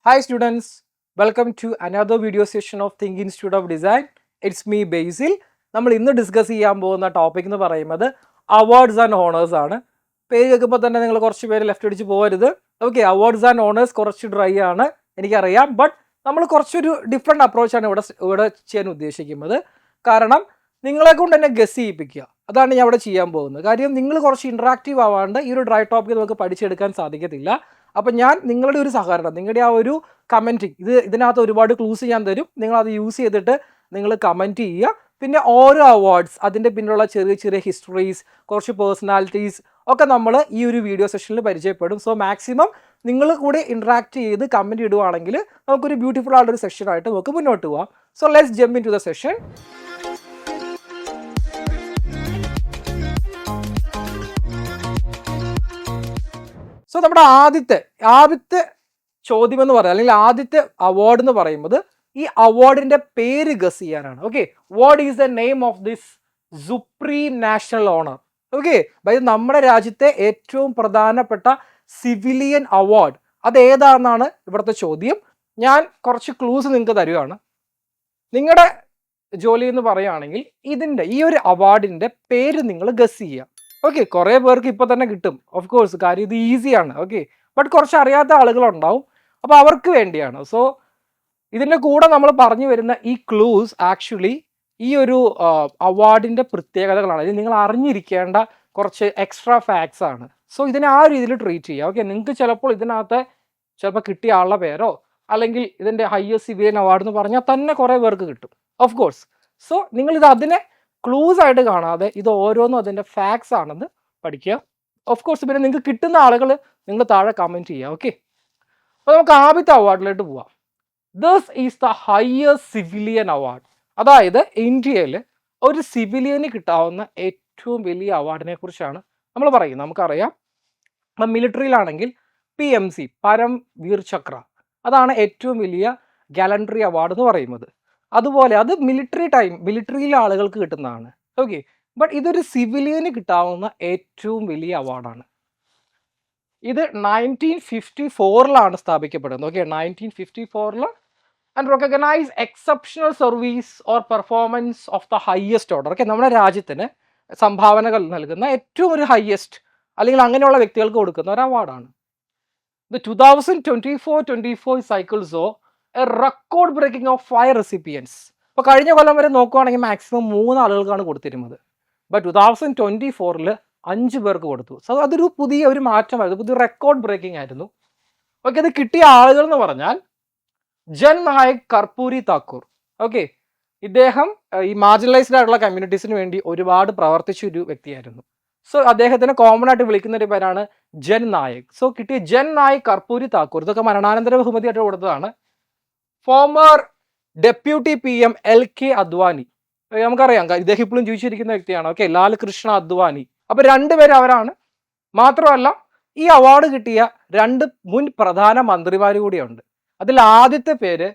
Hi students, welcome to another video session of Think Institute of Design. It's me Basil. നമ്മൾ ഇന്ന് discuss ചെയ്യാൻ പോകുന്ന topic എന്ന് പറയുന്നത് അവാർഡ്സ് ആൻഡ് ഓണേഴ്സ് ആണ്. പേര് കേൾക്കുമ്പോൾ തന്നെ നിങ്ങൾ കുറച്ച് പേര് ലെഫ്റ്റ് അടിച്ച് പോകരുത്. ഓക്കെ, അവാർഡ്സ് ആൻഡ് ഓണേഴ്സ് കുറച്ച് ഡ്രൈ ആണ് എനിക്കറിയാം, ബട്ട് നമ്മൾ കുറച്ചൊരു ഡിഫറെൻറ്റ് അപ്രോച്ചാണ് ഇവിടെ ചെയ്യാൻ ഉദ്ദേശിക്കുന്നത്. കാരണം നിങ്ങളെ കൊണ്ട് തന്നെ ഗസ് ചെയ്യിപ്പിക്കുക, അതാണ് ഞാൻ ഇവിടെ ചെയ്യാൻ പോകുന്നത്. കാര്യം നിങ്ങൾ കുറച്ച് ഇൻട്രാക്റ്റീവ് ആവാണ്ട് ഈ ഒരു ഡ്രൈ ടോപ്പിക് നമുക്ക് പഠിച്ചെടുക്കാൻ സാധിക്കത്തില്ല. അപ്പം ഞാൻ നിങ്ങളുടെ ഒരു സഹകരണം, നിങ്ങളുടെ ആ ഒരു കമൻറ്റിങ്, ഇതിനകത്ത് ഒരുപാട് ക്ലൂസ് ഞാൻ തരും, നിങ്ങളത് യൂസ് ചെയ്തിട്ട് നിങ്ങൾ കമൻറ്റ് ചെയ്യുക. പിന്നെ ഓരോ അവാർഡ്സ്, അതിൻ്റെ പിന്നിലുള്ള ചെറിയ ചെറിയ ഹിസ്റ്ററീസ്, കുറച്ച് പേഴ്സണാലിറ്റീസ് ഒക്കെ നമ്മൾ ഈ ഒരു വീഡിയോ സെഷനിൽ പരിചയപ്പെടും. സോ മാക്സിമം നിങ്ങൾ കൂടി ഇൻട്രാക്ട് ചെയ്ത് കമൻറ്റ് ഇടുവാണെങ്കിൽ നമുക്കൊരു ബ്യൂട്ടിഫുൾ ആയിട്ടൊരു സെഷനായിട്ട് നമുക്ക് മുന്നോട്ട് പോകാം. So let's jump in to the session. So നമ്മുടെ ആദ്യത്തെ ചോദ്യം എന്ന് പറയാം, അല്ലെങ്കിൽ ആദ്യത്തെ അവാർഡ് എന്ന് പറയുന്നത് ഈ അവാർഡിന്റെ പേര് ഗസ് ചെയ്യാനാണ്. Okay, what is the name of this supreme national honour? Okay, അതായത് നമ്മുടെ രാജ്യത്തെ ഏറ്റവും പ്രധാനപ്പെട്ട സിവിലിയൻ അവാർഡ് അത് ഏതാണെന്നാണ് ഇവിടുത്തെ ചോദ്യം. ഞാൻ കുറച്ച് ക്ലൂസ് നിങ്ങൾക്ക് തരുവാണ്. നിങ്ങളുടെ ജോലി എന്ന് പറയുകയാണെങ്കിൽ ഈ ഒരു അവാർഡിന്റെ പേര് നിങ്ങൾ ഗസ് ചെയ്യുക. ഓക്കെ, കുറേ പേർക്ക് ഇപ്പോൾ തന്നെ കിട്ടും, ഓഫ് കോഴ്സ്, കാര്യം ഇത് ഈസിയാണ്. ഓക്കെ, ബട്ട് കുറച്ച് അറിയാത്ത ആളുകളുണ്ടാവും, അപ്പോൾ അവർക്ക് വേണ്ടിയാണ്. സോ ഇതിൻ്റെ കൂടെ നമ്മൾ പറഞ്ഞു വരുന്ന ഈ ക്ലൂസ് ആക്ച്വലി ഈ ഒരു അവാർഡിൻ്റെ പ്രത്യേകതകളാണ്. ഇത് നിങ്ങൾ അറിഞ്ഞിരിക്കേണ്ട കുറച്ച് എക്സ്ട്രാ ഫാക്ട്സ് ആണ്. സോ ഇതിനെ ആ രീതിയിൽ ട്രീറ്റ് ചെയ്യുക. ഓക്കെ, നിങ്ങൾക്ക് ചിലപ്പോൾ ഇതിനകത്ത് കിട്ടിയ ആളുടെ പേരോ അല്ലെങ്കിൽ ഇതിൻ്റെ ഹയസ്റ്റ് സിവിലിയൻ അവാർഡ് എന്ന് പറഞ്ഞാൽ തന്നെ കുറേ പേർക്ക് കിട്ടും, ഓഫ് കോഴ്സ്. സോ നിങ്ങളിത് അതിനെ ക്ലൂസ് ആയിട്ട് കാണാതെ ഇത് ഓരോന്നും അതിൻ്റെ ഫാക്ട്സ് ആണെന്ന് പഠിക്കുക. ഓഫ് കോഴ്സ് പിന്നെ നിങ്ങൾക്ക് കിട്ടുന്ന ആളുകൾ നിങ്ങൾ താഴെ കമൻറ്റ് ചെയ്യുക. ഓക്കെ, അപ്പോൾ നമുക്ക് ആദ്യത്തെ അവാർഡിലോട്ട് പോവാം. This is the highest civilian award. അതായത് ഇന്ത്യയിൽ ഒരു സിവിലിയന് കിട്ടാവുന്ന ഏറ്റവും വലിയ അവാർഡിനെ കുറിച്ചാണ് നമ്മൾ പറയുന്നത്. നമുക്കറിയാം, ഇപ്പം മിലിറ്ററിയിലാണെങ്കിൽ PMC പരംവീർ ചക്ര, അതാണ് ഏറ്റവും വലിയ ഗാലൻട്രി അവാർഡ് എന്ന് പറയുന്നത്. അതുപോലെ അത് മിലിറ്ററിയിലെ ആളുകൾക്ക് കിട്ടുന്നതാണ്. ഓക്കെ, ബട്ട് ഇതൊരു സിവിലിയന് കിട്ടാവുന്ന ഏറ്റവും വലിയ അവാർഡാണ്. ഇത് 1954 സ്ഥാപിക്കപ്പെടുന്നത്. Okay, 1954 and recognise exceptional service or performance of the highest order. Okay, നമ്മുടെ രാജ്യത്തിന് സംഭാവനകൾ നൽകുന്ന ഏറ്റവും ഒരു ഹയസ്റ്റ് അല്ലെങ്കിൽ അങ്ങനെയുള്ള വ്യക്തികൾക്ക് കൊടുക്കുന്ന ഒരു അവാർഡാണ്. The 2024 cycles a record breaking of 5 recipients. അപ്പോൾ കഴിഞ്ഞ കൊല്ലം വരെ നോക്കുവാണെങ്കിൽ മാക്സിമം 3 ആളുകൾക്കാണ് കൊടുത്തിരുന്നത്. ബട്ട് 2024 5 പേർക്ക് കൊടുത്തു. സോ അതൊരു പുതിയ ഒരു മാറ്റമായിരുന്നു, പുതിയ റെക്കോർഡ് ബ്രേക്കിംഗ് ആയിരുന്നു. ഓക്കെ, അത് കിട്ടിയ ആളുകൾ എന്ന് പറഞ്ഞാൽ ജൻ നായക് കർപ്പൂരി താക്കൂർ. ഓക്കെ, ഇദ്ദേഹം ഈ മാർജിനലൈസ്ഡ് ആയിട്ടുള്ള കമ്മ്യൂണിറ്റീസിന് വേണ്ടി ഒരുപാട് പ്രവർത്തിച്ച ഒരു വ്യക്തിയായിരുന്നു. സോ അദ്ദേഹത്തിന് കോമൺ ആയിട്ട് വിളിക്കുന്ന ഒരു പേരാണ് ജൻ നായക്. സോ കിട്ടിയ ജൻ നായക് കർപ്പൂരി താക്കൂർ, ഇതൊക്കെ മരണാനന്തര ബഹുമതിയായിട്ട് കൊടുത്തതാണ്. Former deputy PM LK Advani, നമുക്കറിയാം ഇദ്ദേഹം ഇപ്പോഴും ജീവിച്ചിരിക്കുന്ന വ്യക്തിയാണ്. ഓക്കെ, ലാൽ കൃഷ്ണ അദ്വാനി. അപ്പോൾ രണ്ടുപേരും അവരാണ്. മാത്രമല്ല ഈ അവാർഡ് കിട്ടിയ 2 മുൻ പ്രധാന മന്ത്രിമാർ കൂടിയുണ്ട്. അതിൽ ആദ്യത്തെ പേര്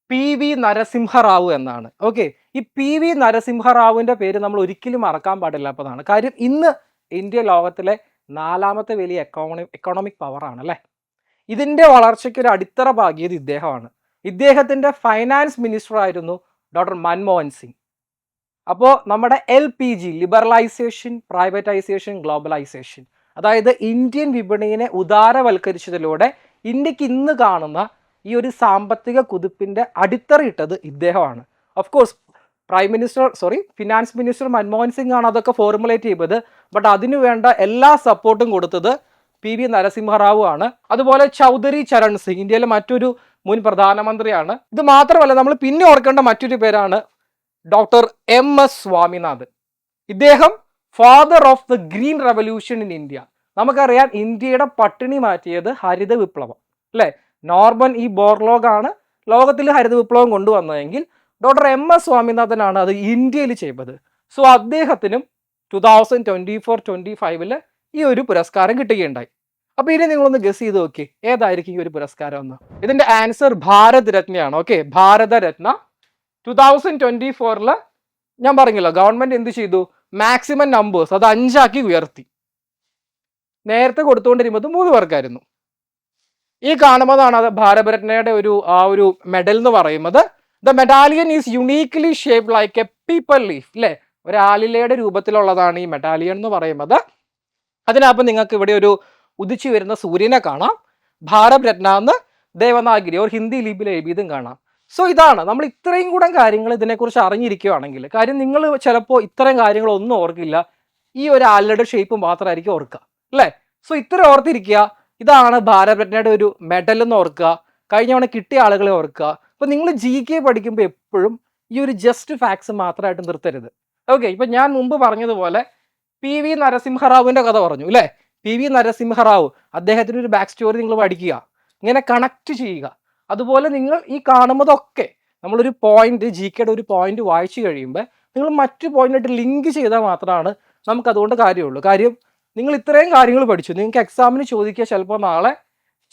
PV നരസിംഹറാവു എന്നാണ്. ഓക്കെ, ഈ PV നരസിംഹറാവുവിൻ്റെ പേര് നമ്മൾ ഒരിക്കലും മറക്കാൻ പാടില്ലാത്തതാണ്. കാര്യം ഇന്ന് ഇന്ത്യ ലോകത്തിലെ 4ാമത്തെ വലിയ എക്കണോമിക് പവറാണ് അല്ലേ. ഇതിൻ്റെ വളർച്ചയ്ക്ക് ഒരു അടിത്തറ പാകിയത് ഇദ്ദേഹമാണ്. ഇദ്ദേഹത്തിൻ്റെ ഫൈനാൻസ് മിനിസ്റ്റർ ആയിരുന്നു ഡോക്ടർ മൻമോഹൻ സിംഗ്. അപ്പോൾ നമ്മുടെ LPG, ലിബറലൈസേഷൻ, പ്രൈവറ്റൈസേഷൻ, ഗ്ലോബലൈസേഷൻ, അതായത് ഇന്ത്യൻ വിപണിയെ ഉദാരവൽക്കരിച്ചതിലൂടെ ഇന്ത്യക്ക് ഇന്ന് കാണുന്ന ഈ ഒരു സാമ്പത്തിക കുതിപ്പിൻ്റെ അടിത്തറയിട്ടത് ഇദ്ദേഹമാണ്. Of course finance minister Manmohan Singh ആണ് അതൊക്കെ ഫോർമുലേറ്റ് ചെയ്തത്. ബട്ട് അതിനു വേണ്ട എല്ലാ സപ്പോർട്ടും കൊടുത്തത് PV നരസിംഹറാവു ആണ്. അതുപോലെ ചൗധരി ചരൺ സിംഗ്, ഇന്ത്യയിലെ മറ്റൊരു മുൻ പ്രധാനമന്ത്രിയാണ്. ഇത് മാത്രമല്ല, നമ്മൾ പിന്നെ ഓർക്കേണ്ട മറ്റൊരു പേരാണ് ഡോക്ടർ MS സ്വാമിനാഥൻ. ഇദ്ദേഹം father of the green revolution in India. നമുക്കറിയാം ഇന്ത്യയുടെ പട്ടിണി മാറ്റിയത് ഹരിത വിപ്ലവം അല്ലേ. നോർമൻ ബോർലോഗാണ് ലോകത്തിൽ ഹരിത വിപ്ലവം കൊണ്ടുവന്നതെങ്കിൽ ഡോക്ടർ MS സ്വാമിനാഥനാണ് അത് ഇന്ത്യയിൽ ചെയ്തത്. സോ അദ്ദേഹത്തിനും 2024-25 ഈ ഒരു പുരസ്കാരം കിട്ടുകയുണ്ടായി. അപ്പോൾ ഇനി നിങ്ങളൊന്ന് ഗസ് ചെയ്ത് നോക്കി ഏതായിരിക്കും ഈ ഒരു പുരസ്കാരം എന്ന്. ഇതിൻ്റെ ആൻസർ ഭാരത് രത്നയാണ്. ഓക്കെ, ഭാരതരത്ന 2024 ഞാൻ പറഞ്ഞല്ലോ, ഗവൺമെൻറ് എന്ത് ചെയ്തു, മാക്സിമം നമ്പേഴ്സ് അത് 5 ആക്കി ഉയർത്തി. നേരത്തെ കൊടുത്തുകൊണ്ടിരുന്നത് 3 പേർക്കായിരുന്നു. ഈ കാണുന്നതാണ് അത് ഭാരതരത്നയുടെ ഒരു മെഡൽ എന്ന് പറയുന്നത്. The medallion is uniquely shaped like A people leaf, അല്ലേ? ഒരു ആലിലയുടെ രൂപത്തിലുള്ളതാണ് ഈ മെഡാലിയൻ എന്ന് പറയുന്നത്. അതിനകത്ത് നിങ്ങൾക്ക് ഇവിടെ ഒരു ഉദിച്ചു വരുന്ന സൂര്യനെ കാണാം. ഭാരത് രത്ന എന്ന് ദേവനാഗിരി ഒരു ഹിന്ദി ലിപിയിൽ എഴുതിയതും കാണാം. സോ ഇതാണ് നമ്മൾ ഇത്രയും കൂടെ കാര്യങ്ങൾ ഇതിനെക്കുറിച്ച് അറിഞ്ഞിരിക്കുകയാണെങ്കിൽ, കാര്യം നിങ്ങൾ ചിലപ്പോൾ ഇത്രയും കാര്യങ്ങളൊന്നും ഓർക്കില്ല, ഈ ഒരു ആലിലയുടെ ഷേപ്പ് മാത്രമായിരിക്കും ഓർക്കുക, അല്ലേ? സോ ഇത്ര ഓർത്തിരിക്കുക. ഇതാണ് ഭാരത് രത്നയുടെ ഒരു മെഡൽ എന്ന് ഓർക്കുക. കഴിഞ്ഞ തവണ കിട്ടിയ ആളുകളെ ഓർക്കുക. അപ്പോൾ നിങ്ങൾ GK പഠിക്കുമ്പോൾ എപ്പോഴും ഈ ഒരു ജസ്റ്റ് ഫാക്ട്സ് മാത്രമായിട്ട് നിർത്തരുത്. ഓക്കെ, ഇപ്പം ഞാൻ മുമ്പ് പറഞ്ഞതുപോലെ PV നരസിംഹറാവുവിൻ്റെ കഥ പറഞ്ഞു, അല്ലേ? PV നരസിംഹറാവു, അദ്ദേഹത്തിൻ്റെ ഒരു ബാക്ക് സ്റ്റോറി നിങ്ങൾ പഠിക്കുക, ഇങ്ങനെ കണക്ട് ചെയ്യുക. അതുപോലെ നിങ്ങൾ ഈ കാണുന്നതൊക്കെ നമ്മളൊരു പോയിന്റ്, GKയുടെ ഒരു പോയിന്റ് വായിച്ചു കഴിയുമ്പോൾ നിങ്ങൾ മറ്റു പോയിന്റായിട്ട് ലിങ്ക് ചെയ്താൽ മാത്രമാണ് നമുക്ക് അതുകൊണ്ട് കാര്യമുള്ളൂ. കാര്യം നിങ്ങൾ ഇത്രയും കാര്യങ്ങൾ പഠിച്ചു, നിങ്ങൾക്ക് എക്സാമിന് ചോദിക്കുക ചിലപ്പോൾ നാളെ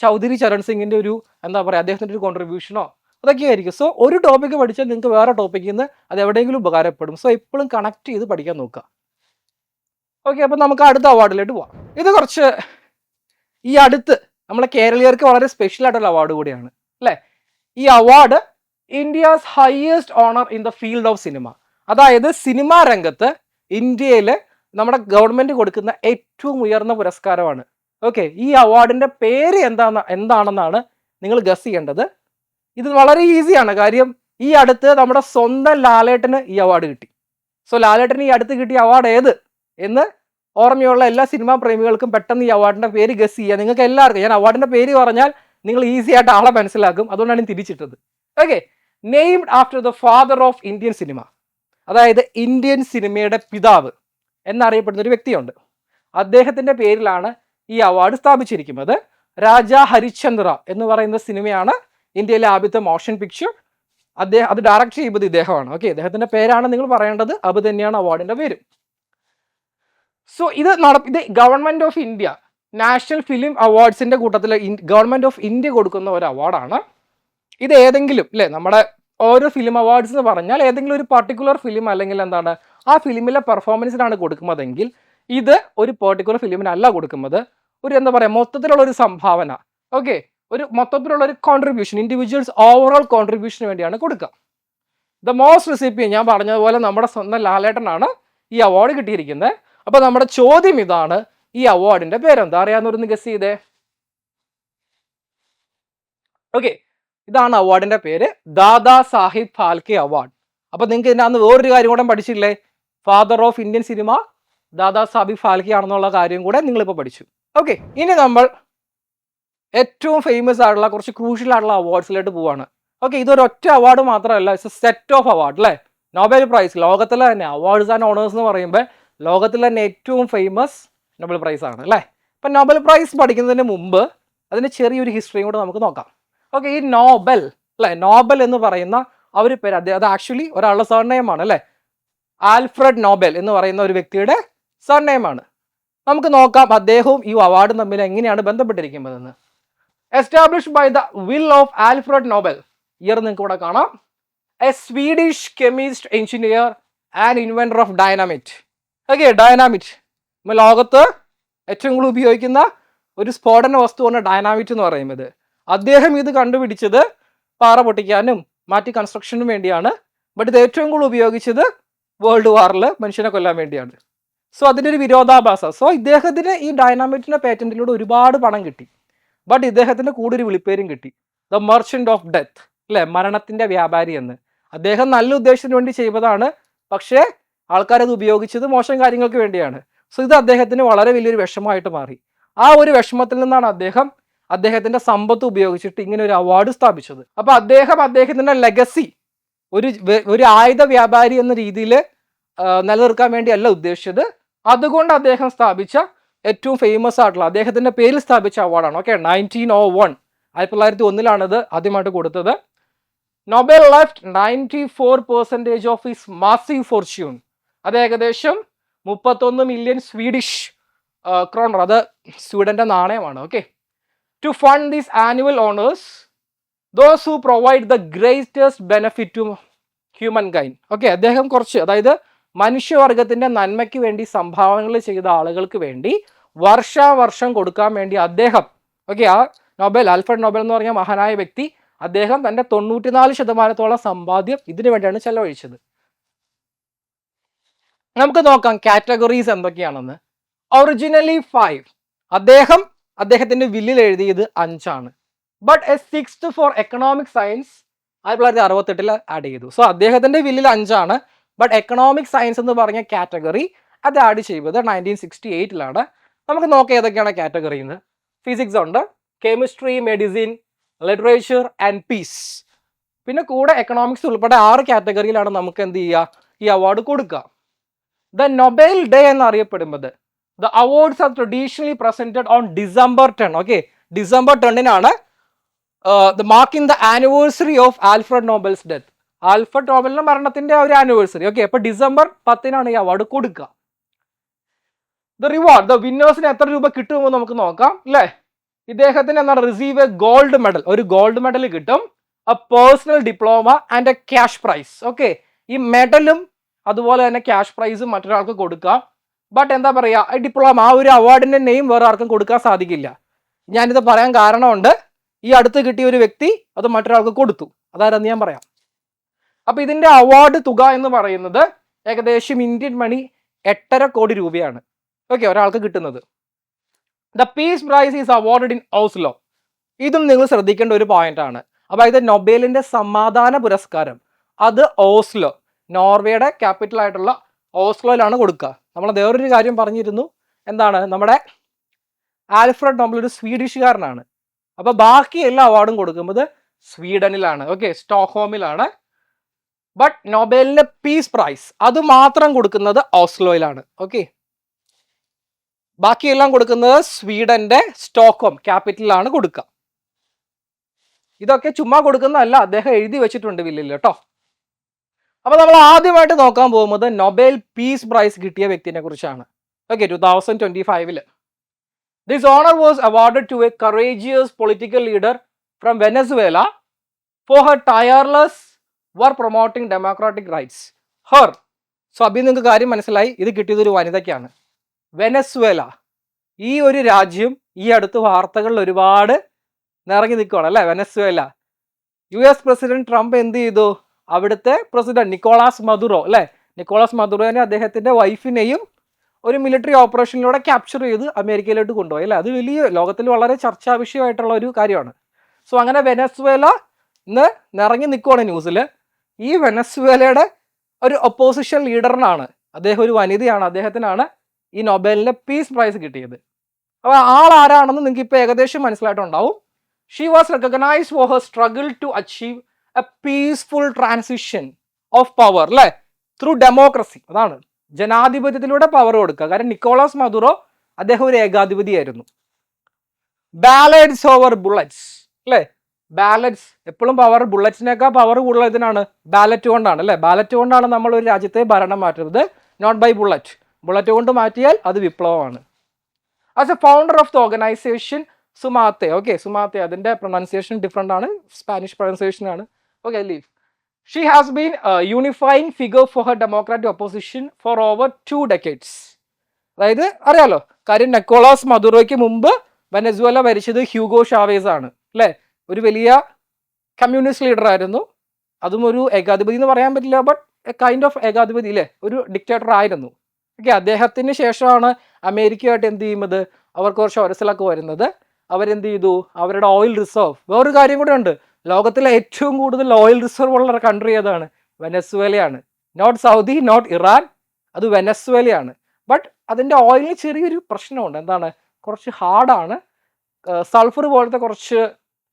ചൗധരി ചരൺ സിംഗിൻ്റെ ഒരു എന്താ പറയുക അദ്ദേഹത്തിൻ്റെ ഒരു കോൺട്രിബ്യൂഷനോ അതൊക്കെ ആയിരിക്കും. സോ ഒരു ടോപ്പിക്ക് പഠിച്ചാൽ നിങ്ങൾക്ക് വേറെ ടോപ്പിക്കിൽ നിന്ന് അത് എവിടെയെങ്കിലും ഉപകാരപ്പെടും. സോ എപ്പോഴും കണക്ട് ചെയ്ത് പഠിക്കാൻ നോക്കുക. ഓക്കെ, അപ്പം നമുക്ക് അടുത്ത അവാർഡിലോട്ട് പോവാം. ഇത് കുറച്ച് ഈ അടുത്ത് നമ്മളെ കേരളീയർക്ക് വളരെ സ്പെഷ്യൽ ആയിട്ടുള്ള അവാർഡ് കൂടിയാണ്, അല്ലേ? ഈ award India's highest honour in the field of cinema, അതായത് സിനിമാ രംഗത്ത് ഇന്ത്യയിൽ നമ്മുടെ ഗവൺമെൻറ് കൊടുക്കുന്ന ഏറ്റവും ഉയർന്ന പുരസ്കാരമാണ്. ഓക്കെ, ഈ അവാർഡിൻ്റെ പേര് എന്താണെന്നാണ് നിങ്ങൾ ഗസ് ചെയ്യേണ്ടത്. ഇത് വളരെ ഈസിയാണ്, കാര്യം ഈ അടുത്ത് നമ്മുടെ സ്വന്തം ലാലേട്ടന് ഈ അവാർഡ് കിട്ടി. സോ ലാലേട്ടന് ഈ അടുത്ത് കിട്ടിയ അവാർഡ് ഏത് എന്ന് ഓർമ്മയുള്ള എല്ലാ സിനിമാ പ്രേമികൾക്കും പെട്ടെന്ന് ഈ അവാർഡിൻ്റെ പേര് ഗസ് ചെയ്യുക. നിങ്ങൾക്ക് എല്ലാവർക്കും ഞാൻ അവാർഡിൻ്റെ പേര് പറഞ്ഞാൽ നിങ്ങൾ ഈസി ആയിട്ട് ആളെ മനസ്സിലാക്കും, അതുകൊണ്ടാണ് തിരിച്ചിട്ടത്. Okay, named after the father of Indian cinema, അതായത് ഇന്ത്യൻ സിനിമയുടെ പിതാവ് എന്നറിയപ്പെടുന്ന ഒരു വ്യക്തിയുണ്ട്. അദ്ദേഹത്തിൻ്റെ പേരിലാണ് ഈ അവാർഡ് സ്ഥാപിച്ചിരിക്കുന്നത്. രാജാ ഹരിശ്ചന്ദ്ര എന്ന് പറയുന്ന സിനിമയാണ് ഇന്ത്യയിലെ ആദ്യത്തെ മോഷൻ പിക്ചർ. അത് ഡയറക്റ്റ് ചെയ്യുന്നത് ഇദ്ദേഹമാണ്. ഓക്കെ, ഇദ്ദേഹത്തിൻ്റെ പേരാണ് നിങ്ങൾ പറയേണ്ടത്, അത് തന്നെയാണ് അവാർഡിൻ്റെ പേര്. സോ ഇത് government of India national film അവാർഡ്സിൻ്റെ കൂട്ടത്തിൽ ഗവൺമെൻറ് ഓഫ് ഇന്ത്യ കൊടുക്കുന്ന ഒരു അവാർഡാണ് ഇത്. ഏതെങ്കിലും അല്ലേ, നമ്മുടെ ഓരോ ഫിലിം അവാർഡ്സ് എന്ന് പറഞ്ഞാൽ ഏതെങ്കിലും ഒരു പർട്ടിക്കുലർ ഫിലിം അല്ലെങ്കിൽ എന്താണ് ആ ഫിലിമിലെ പെർഫോമൻസിനാണ് കൊടുക്കുന്നതെങ്കിൽ ഇത് ഒരു പെർട്ടിക്കുലർ ഫിലിമിനല്ല കൊടുക്കുന്നത്. ഒരു എന്താ പറയുക, മൊത്തത്തിലുള്ള ഒരു സംഭാവന, ഓക്കെ, ഒരു മൊത്തത്തിലുള്ള ഒരു കോൺട്രിബ്യൂഷൻ, ഇൻഡിവിജ്വൽസ് ഓവറോൾ കോൺട്രിബ്യൂഷന് വേണ്ടിയാണ് കൊടുക്കുക. ദ മോസ്റ്റ് റെസിപ്പിയൻ ഞാൻ പറഞ്ഞതുപോലെ നമ്മുടെ സ്വന്തം ലാലേട്ടനാണ് ഈ അവാർഡ് കിട്ടിയിരിക്കുന്നത്. അപ്പോൾ നമ്മുടെ ചോദ്യം ഇതാണ്, ഈ അവാർഡിൻ്റെ പേരെന്താ? അറിയാവുന്നവരൊന്ന് ഗസ് ചെയ്തേ. ഓക്കെ, ഇതാണ് അവാർഡിൻ്റെ പേര്, ദാദാ സാഹിബ് ഫാൽക്കെ അവാർഡ്. അപ്പോൾ നിങ്ങൾക്ക് ഇതിനകത്ത് വേറൊരു കാര്യം കൂടെ പഠിച്ചില്ലേ, father of Indian cinema Dada Sahib Phalke ആണെന്നുള്ള കാര്യം കൂടെ നിങ്ങളിപ്പോൾ പഠിച്ചു. ഓക്കെ, ഇനി നമ്മൾ ഏറ്റവും ഫേമസ് ആയിട്ടുള്ള കുറച്ച് ക്രൂഷ്യൽ ആയിട്ടുള്ള അവാർഡ്സിലോട്ട് പോവാണ്. ഓക്കെ, ഇതൊരു ഒറ്റ അവാർഡ് മാത്രമല്ല, it's A set of award, അല്ലേ? നോബൽ പ്രൈസ്, ലോകത്തിലെ തന്നെ അവാർഡ്സ് ആൻഡ് ഓണേഴ്സ് എന്ന് പറയുമ്പോൾ ലോകത്തിൽ തന്നെ ഏറ്റവും ഫേമസ് നോബൽ പ്രൈസ് ആണ്, അല്ലേ? അപ്പം നോബൽ പ്രൈസ് പഠിക്കുന്നതിന് മുമ്പ് അതിന് ചെറിയൊരു ഹിസ്റ്ററിയും കൂടെ നമുക്ക് നോക്കാം. ഓക്കെ, ഈ നോബൽ, അല്ലേ, നോബൽ എന്ന് പറയുന്ന ആ ഒരു പേര് അത് ആക്ച്വലി ഒരാളുടെ സർനെയിമാണ്, അല്ലേ? ആൽഫ്രഡ് നോബൽ എന്ന് പറയുന്ന ഒരു വ്യക്തിയുടെ സർനെയിമാണ്. നമുക്ക് നോക്കാം അദ്ദേഹവും ഈ അവാർഡും തമ്മിൽ എങ്ങനെയാണ് ബന്ധപ്പെട്ടിരിക്കുന്നതെന്ന്. Established by the will of Alfred Nobel, year നിങ്ങൾക്ക് ഇവിടെ കാണാം. A Swedish chemist, engineer and inventor of dynamite. Okay, dynamite നമ്മൾ ലോകത്ത് ഏറ്റവും കൂടുതൽ ഉപയോഗിക്കുന്ന ഒരു സ്ഫോടന വസ്തുവാണ് ഡൈനാമിറ്റ് എന്ന് പറയുന്നത്. അദ്ദേഹം ഇത് കണ്ടുപിടിച്ചത് പാറ പൊട്ടിക്കാനും മാറ്റി കൺസ്ട്രക്ഷനും വേണ്ടിയാണ്. ബട്ട് ഇത് ഏറ്റവും കൂടുതൽ ഉപയോഗിച്ചത് വേൾഡ് വാറിൽ മനുഷ്യനെ കൊല്ലാൻ വേണ്ടിയാണ്. സോ അതിൻ്റെ ഒരു വിരോധാഭാസം. സോ ഇദ്ദേഹത്തിന് ഈ ഡൈനാമിറ്റിൻ്റെ പേറ്റൻറ്റിലൂടെ ഒരുപാട് പണം കിട്ടി. ബട്ട് ഇദ്ദേഹത്തിൻ്റെ കൂടെ ഒരു വിളിപ്പേരും കിട്ടി, ദ മെർച്ചൻ്റ് ഓഫ് ഡെത്ത്, അല്ലേ? മരണത്തിൻ്റെ വ്യാപാരി എന്ന്. അദ്ദേഹം നല്ല ഉദ്ദേശത്തിന് വേണ്ടി ചെയ്തതാണ്, പക്ഷേ ആൾക്കാരത് ഉപയോഗിച്ചത് മോശം കാര്യങ്ങൾക്ക് വേണ്ടിയാണ്. സോ ഇത് അദ്ദേഹത്തിന് വളരെ വലിയൊരു വിഷമമായിട്ട് മാറി. ആ ഒരു വിഷമത്തിൽ നിന്നാണ് അദ്ദേഹത്തിൻ്റെ സമ്പത്ത് ഉപയോഗിച്ചിട്ട് ഇങ്ങനെ ഒരു അവാർഡ് സ്ഥാപിച്ചത്. അപ്പോൾ അദ്ദേഹത്തിൻ്റെ ലെഗസി ഒരു ആയുധ വ്യാപാരി എന്ന രീതിയിൽ നിലനിർത്താൻ വേണ്ടിയല്ല ഉദ്ദേശിച്ചത്. അതുകൊണ്ട് അദ്ദേഹം സ്ഥാപിച്ച ഏറ്റവും ഫേമസ് ആയിട്ടുള്ള അദ്ദേഹത്തിൻ്റെ പേരിൽ സ്ഥാപിച്ച അവാർഡാണ്. ഓക്കെ, 1901, 1901 ഇത് ആദ്യമായിട്ട് കൊടുത്തത്. Nobel left 94% of his massive fortune, അത് ഏകദേശം 31 മില്യൺ സ്വീഡിഷ് ക്രോണർ, അത് സ്വീഡൻ്റെ നാണയമാണ്. Okay, to fund these annual honours those who provide the greatest benefit to humankind. Okay, അദ്ദേഹം കുറച്ച്, അതായത് മനുഷ്യവർഗത്തിൻ്റെ നന്മയ്ക്ക് വേണ്ടി സംഭാവനകൾ ചെയ്ത ആളുകൾക്ക് വേണ്ടി വർഷാവർഷം കൊടുക്കാൻ വേണ്ടി അദ്ദേഹം, ഓക്കെ, ആ ആൽഫ്രഡ് നൊബേൽ എന്ന് പറഞ്ഞ മഹാനായ വ്യക്തി, അദ്ദേഹം തൻ്റെ 94% സമ്പാദ്യം ഇതിനു വേണ്ടിയാണ് ചെലവഴിച്ചത്. നമുക്ക് നോക്കാം കാറ്റഗറീസ് എന്തൊക്കെയാണെന്ന്. ഒറിജിനലി 5, അദ്ദേഹത്തിന്റെ വില്ലിൽ എഴുതിയത് 5ആണ്. But a 6th for economic science 1968 add ചെയ്തു. സോ അദ്ദേഹത്തിന്റെ വില്ലിൽ 5ആണ്, ബട്ട് എക്കണോമിക് സയൻസ് എന്ന് പറഞ്ഞ കാറ്റഗറി അത് ആഡ് ചെയ്തത് 1968 നമുക്ക് നോക്കാം ഏതൊക്കെയാണ് കാറ്റഗറി എന്ന്. ഫിസിക്സ് ഉണ്ട്, chemistry, medicine, literature and piece. പിന്നെ കൂടെ എക്കണോമിക്സ് ഉൾപ്പെടെ 6 കാറ്റഗറിയിലാണ് നമുക്ക് എന്ത് ചെയ്യുക, ഈ അവാർഡ് കൊടുക്കുക. ദ നൊബേൽ ഡേ എന്നറിയപ്പെടുന്നത്, the awards are traditionally presented on December 10. Okay, December 10 marking the anniversary of Alfred Nobel's death. Alfred നോബലിന്റെ മരണത്തിന്റെ ഒരു ആനിവേഴ്സറി. ഓക്കെ, അപ്പൊ December 10 ഈ അവാർഡ് കൊടുക്കുക. ദ റിവാർഡ്, ദ വിന്നേഴ്സിന് എത്ര രൂപ കിട്ടുമെന്ന് നമുക്ക് നോക്കാം അല്ലേ. ഇദ്ദേഹത്തിന് എന്താണ്, റിസീവ് എ ഗോൾഡ് മെഡൽ, ഒരു ഗോൾഡ് മെഡൽ കിട്ടും, A personal diploma and A cash prize. Okay, ഈ മെഡലും അതുപോലെ തന്നെ ക്യാഷ് പ്രൈസും മറ്റൊരാൾക്ക് കൊടുക്കാം. ബട്ട് എന്താ പറയുക, ഡിപ്ലോമ, ആ ഒരു അവാർഡിന്റെ നെയിം വേറെ ആർക്കും കൊടുക്കാൻ സാധിക്കില്ല. ഞാനിത് പറയാൻ കാരണമുണ്ട്, ഈ അടുത്ത് കിട്ടിയ ഒരു വ്യക്തി അത് മറ്റൊരാൾക്ക് കൊടുത്തു, അതാരെന്ന് ഞാൻ പറയാം. അപ്പൊ ഇതിന്റെ അവാർഡ് തുക എന്ന് പറയുന്നത് ഏകദേശം ഇന്ത്യൻ മണി 8.5 കോടി രൂപയാണ്. ഓക്കെ, ഒരാൾക്ക് കിട്ടുന്നത്. The peace prize is awarded in Oslo. ഇതും നിങ്ങൾ ശ്രദ്ധിക്കേണ്ട ഒരു പോയിന്റ് ആണ്. അതായത് നൊബേലിന്റെ സമാധാന പുരസ്കാരം അത് ഓസ്ലോ, നോർവേയുടെ ക്യാപിറ്റൽ ആയിട്ടുള്ള ഓസ്ലോയിലാണ് കൊടുക്കുക. നമ്മൾ വേറൊരു കാര്യം പറഞ്ഞിരുന്നു, എന്താണ്, നമ്മുടെ ആൽഫ്രഡ് നൊബേൽ ഒരു സ്വീഡിഷുകാരനാണ്. അപ്പൊ ബാക്കി എല്ലാ അവാർഡും കൊടുക്കുന്നത് സ്വീഡനിലാണ്. ഓക്കെ, സ്റ്റോക്ക്ഹോമിലാണ്. ബട്ട് നൊബേലിന്റെ പീസ് പ്രൈസ് അത് മാത്രം കൊടുക്കുന്നത് ഓസ്ലോയിലാണ്. ഓക്കെ, ബാക്കിയെല്ലാം കൊടുക്കുന്നത് സ്വീഡന്റെ സ്റ്റോക്ക്ഹോം ക്യാപിറ്റലിലാണ് കൊടുക്കുക. ഇതൊക്കെ ചുമ്മാ കൊടുക്കുന്നതല്ല, അദ്ദേഹം എഴുതി വെച്ചിട്ടുണ്ട് വില്ലിൽ കേട്ടോ. അപ്പൊ നമ്മൾ ആദ്യമായിട്ട് നോക്കാൻ പോകുന്നത് നൊബേൽ പീസ് പ്രൈസ് കിട്ടിയ വ്യക്തിനെ കുറിച്ചാണ്. Okay, 2025 this honour was awarded to a courageous political leader from Venezuela for her tireless work promoting democratic rights. Her. So അഭി നിങ്ങൾക്ക് കാര്യം മനസ്സിലായി, ഇത് കിട്ടിയത് ഒരു വനിതയ്ക്കാണ്. വെനസ്വേല, ഈ ഒരു രാജ്യം ഈ അടുത്ത് വാർത്തകളിൽ ഒരുപാട് നിറങ്ങി നിൽക്കുകയാണ് അല്ലേ. വെനസ്വേല, US പ്രസിഡന്റ് ട്രംപ് എന്ത് ചെയ്തു, അവിടുത്തെ പ്രസിഡന്റ് നിക്കോളാസ് മദുറോ അല്ലേ, നിക്കോളാസ് മദുറോനെ അദ്ദേഹത്തിന്റെ വൈഫിനെയും ഒരു മിലിറ്ററി ഓപ്പറേഷനിലൂടെ ക്യാപ്ചർ ചെയ്ത് അമേരിക്കയിലോട്ട് കൊണ്ടുപോയി അല്ലേ. അത് വലിയ ലോകത്തിൽ വളരെ ചർച്ചാ വിഷയമായിട്ടുള്ള ഒരു കാര്യമാണ്. സോ അങ്ങനെ വെനസ്വേല ഇന്ന് നിറങ്ങി നിൽക്കുകയാണ് ന്യൂസിൽ. ഈ വെനസ്വേലയുടെ ഒരു ഒപ്പോസിഷൻ ലീഡറിനാണ്, അദ്ദേഹം ഒരു വനിതയാണ്, അദ്ദേഹത്തിനാണ് ഈ നൊബേലിന്റെ പീസ് പ്രൈസ് കിട്ടിയത്. അപ്പോൾ ആൾ ആരാണെന്ന് നിങ്ങൾക്ക് ഇപ്പോൾ ഏകദേശം മനസ്സിലായിട്ടുണ്ടാവും. She was recognised for her struggle to achieve a peaceful transition of power അല്ലേ, ത്രൂ ഡെമോക്രസി. അതാണ് ജനാധിപത്യത്തിലൂടെ പവർ കൊടുക്കുക. കാരണം നിക്കോളാസ് മദുറോ അദ്ദേഹം ഒരു ഏകാധിപതിയായിരുന്നു. ബാലറ്റ്സ് ഓവർ ബുള്ളറ്റ്സ് അല്ലേ, ബാലറ്റ്സ് എപ്പോഴും പവർ, ബുള്ളറ്റ്സിനേക്കാൾ പവർ കൂടുതൽ ഇതിനാണ്, ബാലറ്റ് കൊണ്ടാണ് അല്ലേ. ബാലറ്റ് കൊണ്ടാണ് നമ്മൾ ഒരു രാജ്യത്തെ ഭരണം മാറ്റുന്നത്, നോട്ട് ബൈ ബുള്ളറ്റ്. ബുള്ളറ്റ് കൊണ്ട് മാറ്റിയാൽ അത് വിപ്ലവമാണ്. As a founder of the organisation Sumate, okay, Sumate, അതിൻ്റെ പ്രൊനൗൺസിയേഷൻ ഡിഫറെൻ്റ് ആണ്, സ്പാനിഷ് പ്രൊനൗൺസിയേഷൻ ആണ്. Okay, leave. She has been unifying figure for her democratic opposition for over 2 decades. അതായത് അറിയാലോ കാര്യം, നിക്കോളാസ് മദുറോയ്ക്ക് മുമ്പ് വെനസ്വേല ഭരിച്ചത് ഹ്യൂഗോ ഷാവേസ് ആണ് അല്ലേ, ഒരു വലിയ കമ്മ്യൂണിസ്റ്റ് ലീഡർ ആയിരുന്നു. അതും ഒരു ഏകാധിപതി എന്ന് പറയാൻ പറ്റില്ല, ബട്ട് എ കൈൻഡ് ഓഫ് ഏകാധിപതി അല്ലേ, ഒരു ഡിക്റ്റേറ്റർ ആയിരുന്നു. ഓക്കെ, അദ്ദേഹത്തിന് ശേഷമാണ് അമേരിക്കയായിട്ട് എന്ത് ചെയ്യുന്നത്, അവർക്ക് കുറച്ച് ഒരസലൊക്കെ വരുന്നത്. അവരെന്ത് ചെയ്തു, അവരുടെ ഓയിൽ റിസർവ്, വേറൊരു കാര്യം കൂടെ ഉണ്ട്, ലോകത്തിലെ ഏറ്റവും കൂടുതൽ ഓയിൽ റിസർവ് ഉള്ള കൺട്രി ഏതാണ്, വെനസ്വേലയാണ്. നോട്ട് സൗദി, നോട്ട് ഇറാൻ, അത് വെനസ്വേലയാണ്. ബട്ട് അതിൻ്റെ ഓയിലിന് ചെറിയൊരു പ്രശ്നമുണ്ട്, എന്താണ്, കുറച്ച് ഹാർഡാണ്, സൾഫർ പോലത്തെ കുറച്ച്